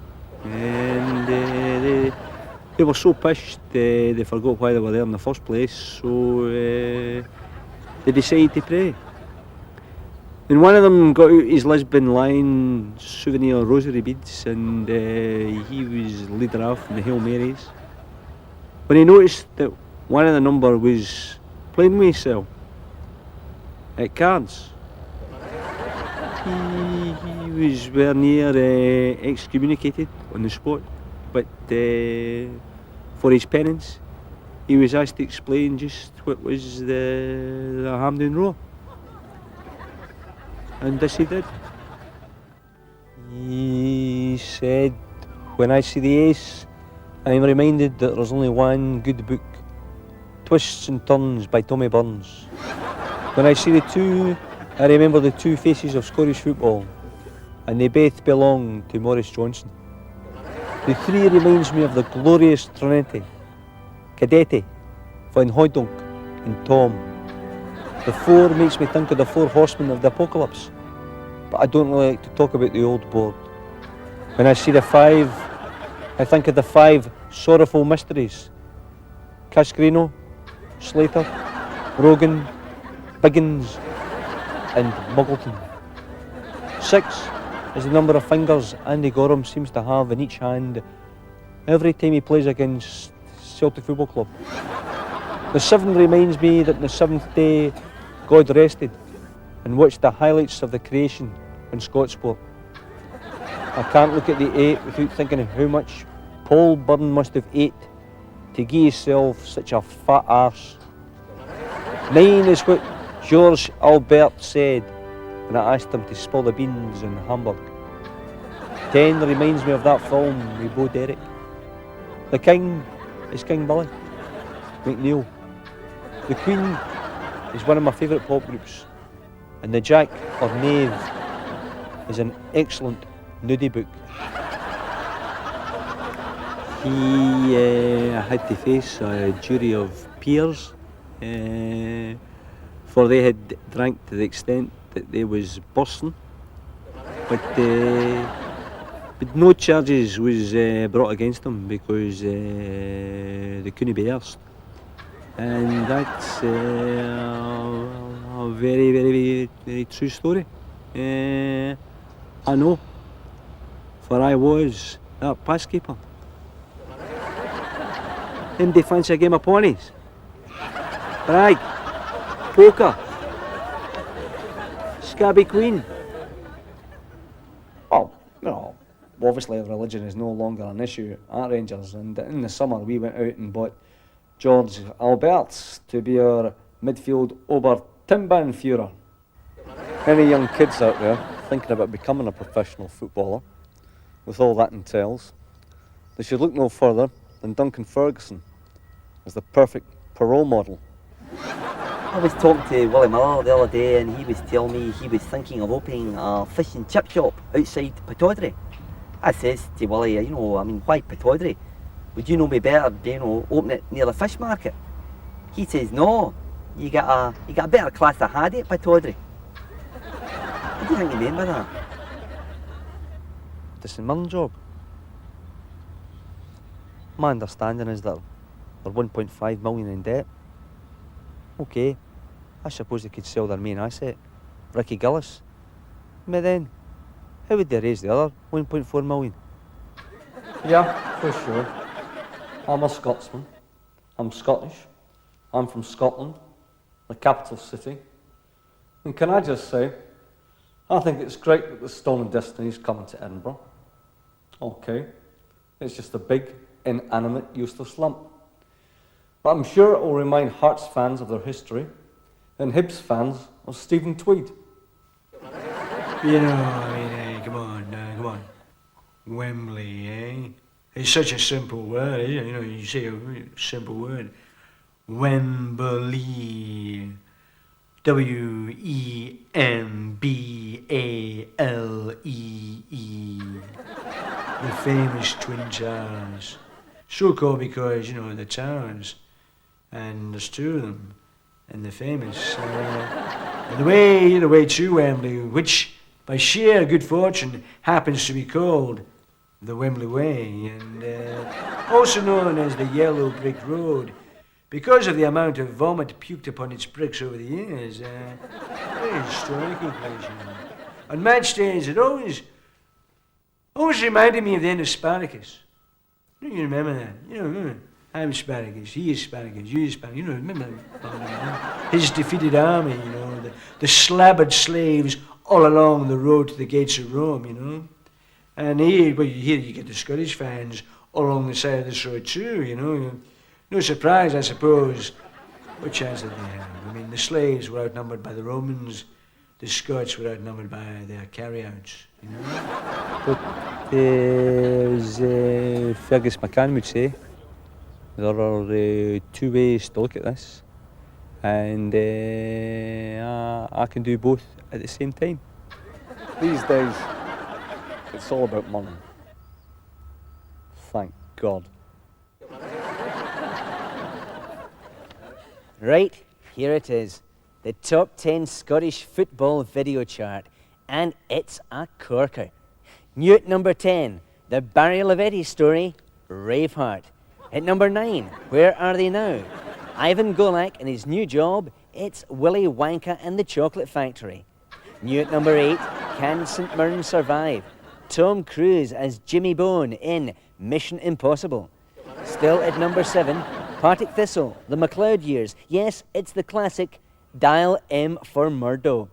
And they were so pissed they forgot why they were there in the first place, so they decided to pray. And one of them got out his Lisbon Lion souvenir rosary beads, and he was leader off in the Hail Marys. When he noticed that one of the number was playing with himself at cards, he was very near excommunicated on the spot, but for his penance he was asked to explain just what was the Hampden Row. And this he did. He said, when I see the ace, I'm reminded that there's only one good book, Twists and Turns by Tommy Burns. When I see the two, I remember the two faces of Scottish football, and they both belong to Maurice Johnson. The three reminds me of the glorious Trinity, Cadete, Van Hooydonk, and Tom. The four makes me think of the four horsemen of the apocalypse, but I don't really like to talk about the old board. When I see the five, I think of the five sorrowful mysteries: Cascarino, Slater, Rogan, Biggins, and Muggleton. 6 is the number of fingers Andy Gorham seems to have in each hand every time he plays against Celtic Football Club. The 7 reminds me that on the 7th day God rested and watched the highlights of the creation on Scotsport. I can't look at the 8 without thinking of how much Paul Byrne must have ate to give himself such a fat arse. 9 is what George Albert said when I asked him to spill the beans in Hamburg. 10 reminds me of that film with Bo Derek. The King is King Billy McNeil. The Queen is one of my favourite pop groups, and the Jack or Knave is an excellent nudie book. He had to face a jury of peers, for they had drank to the extent that they was bursting, but no charges was brought against them because they couldn't be arsed. And that's a very, very, very true story. I know, for I was that passkeeper. Anybody fancy a game of ponies? Brag, poker, Scabby Queen. Oh, no. Obviously religion is no longer an issue at Rangers, and in the summer we went out and bought George Alberts to be our midfield Obertimbanführer. Any young kids out there thinking about becoming a professional footballer, with all that entails, they should look no further than Duncan Ferguson as the perfect parole model. I was talking to Willie Miller the other day, and he was telling me he was thinking of opening a fish and chip shop outside Pataudry. I says to Willie, why Pataudry? Would you know be better, open it near the fish market? He says, no, You got a better class than had it by Tawdry. What do you think you mean by that? The St Mirren job. My understanding is that they're 1.5 million in debt. Okay, I suppose they could sell their main asset, Ricky Gillis. But then, how would they raise the other 1.4 million? Yeah, for sure. I'm a Scotsman. I'm Scottish. I'm from Scotland, the capital city. And can I just say, I think it's great that the Stolen Destiny is coming to Edinburgh. Okay, it's just a big, inanimate, useless lump. But I'm sure it will remind Hearts fans of their history and Hibs fans of Stephen Tweed. You know, I mean, come on. Wembley, eh? It's such a simple word, isn't it? You know, you say a simple word. Wembley. W-E-M-B-A-L-E-E. The famous Twin Towers. So called because, you know, the towers. And there's two of them. And they're famous. And the way to Wembley, which by sheer good fortune happens to be called the Wembley Way, and also known as the Yellow Brick Road, because of the amount of vomit puked upon its bricks over the years. Very striking place, you know. On match days, it always reminded me of the end of Spartacus. You remember that? You know, I'm Spartacus, he is Spartacus, you is Spartacus. You know, remember his defeated army, you know, the slabbered slaves all along the road to the gates of Rome, you know. And here you get the Scottish fans all along the side of this road too, you know. No surprise, I suppose. What chance did they have? I mean, the slaves were outnumbered by the Romans, the Scots were outnumbered by their carryouts, you know. But as Fergus McCann would say, there are two ways to look at this, and I can do both at the same time. These days, it's all about money. Thank God. Right, here it is. The top 10 Scottish football video chart. And it's a corker. New at number 10, the Barry Lavetti story, Braveheart. At number 9, Where Are They Now? Ivan Golak and his new job, it's Willy Wonka and the Chocolate Factory. New at number 8, Can St Mirren Survive? Tom Cruise as Jimmy Bone in Mission Impossible. Still at number 7, Partick Thistle, The MacLeod Years. Yes, it's the classic Dial M for Murdo.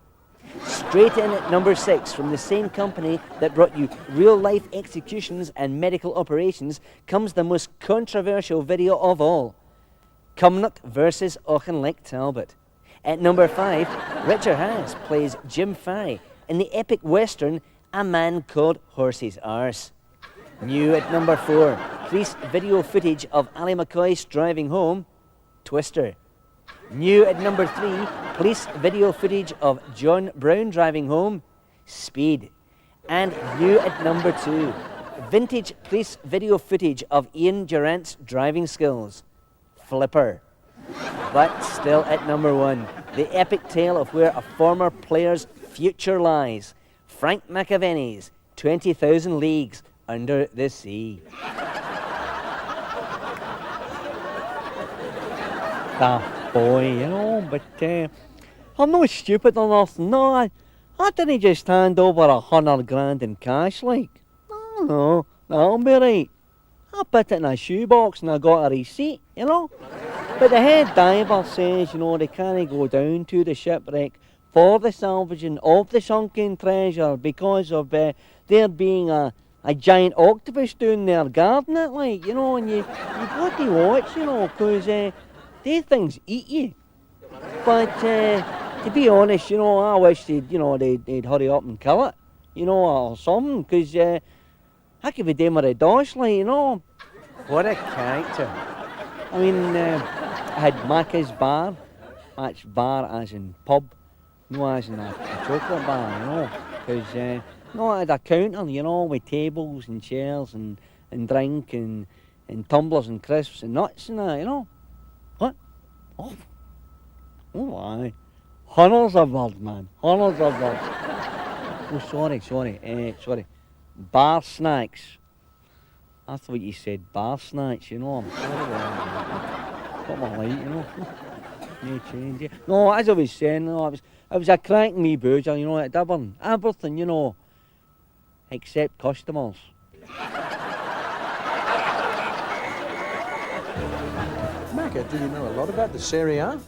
Straight in at number 6 from the same company that brought you real-life executions and medical operations comes the most controversial video of all. Cumnock versus Auchinleck Talbot. At number 5, Richard Harris plays Jim Farry in the epic western A Man Called Horsey's Arse. New at number 4, police video footage of Ally McCoy driving home, Twister. New at number 3, police video footage of John Brown driving home, Speed. And new at number 2, vintage police video footage of Ian Durant's driving skills, Flipper. But still at number 1, the epic tale of where a former player's future lies, Frank McAvenny's 20,000 Leagues Under the Sea. Daft boy, you know, but I'm not stupid or nothing. No, I didn't just hand over $100,000 in cash, like. No, that'll be right. I put it in a shoebox and I got a receipt, you know. But the head diver says, you know, they can't go down to the shipwreck for the salvaging of the sunken treasure because of there being a giant octopus down there guarding it, like, you know, and you got to watch, you know, because they things eat you. But to be honest, you know, I wish they'd hurry up and kill it, you know, or something, because I could be doing with a dash, like, you know. What a character. I mean, I had Macca's bar. That's bar as in pub, no as in a chocolate bar, you know. Because, no, I had a counter, you know, with tables and chairs and drink and tumblers and crisps and nuts and that, you know. What? Oh. Oh, aye. Hundreds of birds, man. Hundreds of birds. Oh, sorry. Bar snacks. I thought you said bar snacks, you know. I'm sorry. Got my light, you know. No change, yeah. No, as I was saying, no, I was a cracking me boozer, you know, at Dublin. Everything, you know, except customers. Macca, do you know a lot about the Serie A?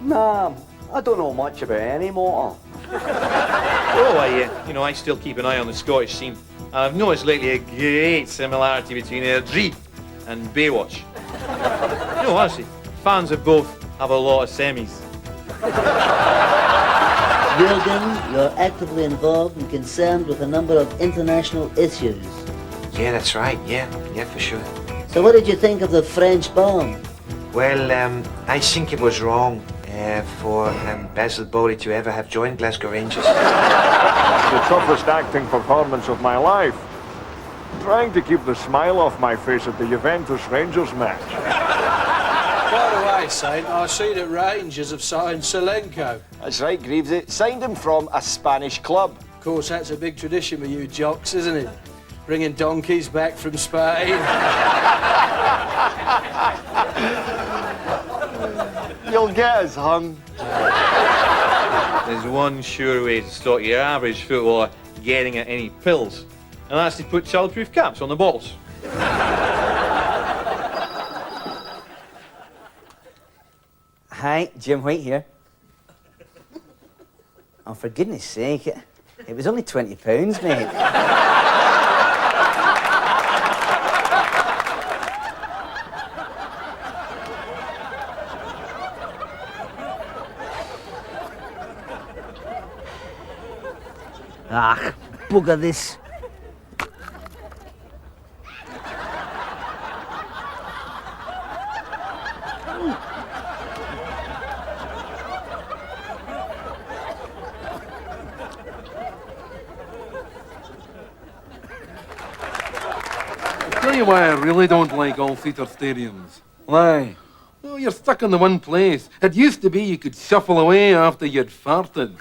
Nah, I don't know much about any motor. Oh, I still keep an eye on the Scottish scene. And I've noticed lately a great similarity between Erdree and Baywatch. Honestly, fans of both have a lot of semis. Jürgen, you're actively involved and concerned with a number of international issues. Yeah, that's right. Yeah, for sure. So what did you think of the French bomb? Well, I think it was wrong for Basil Bowley to ever have joined Glasgow Rangers. The toughest acting performance of my life. Trying to keep the smile off my face at the Juventus-Rangers match. By the way, Saint, I see that Rangers have signed Selenko. That's right, Greavesy. Signed him from a Spanish club. Of course, that's a big tradition with you jocks, isn't it? Bringing donkeys back from Spain. You'll get us hung. There's one sure way to stop your average footballer getting at any pills, and that's to put childproof caps on the bottles. Hi, Jim White here. Oh, for goodness sake, it was only £20, mate. Ah, bugger this. Tell you why I really don't like all-seater stadiums. Why? Well, you're stuck in the one place. It used to be you could shuffle away after you'd farted.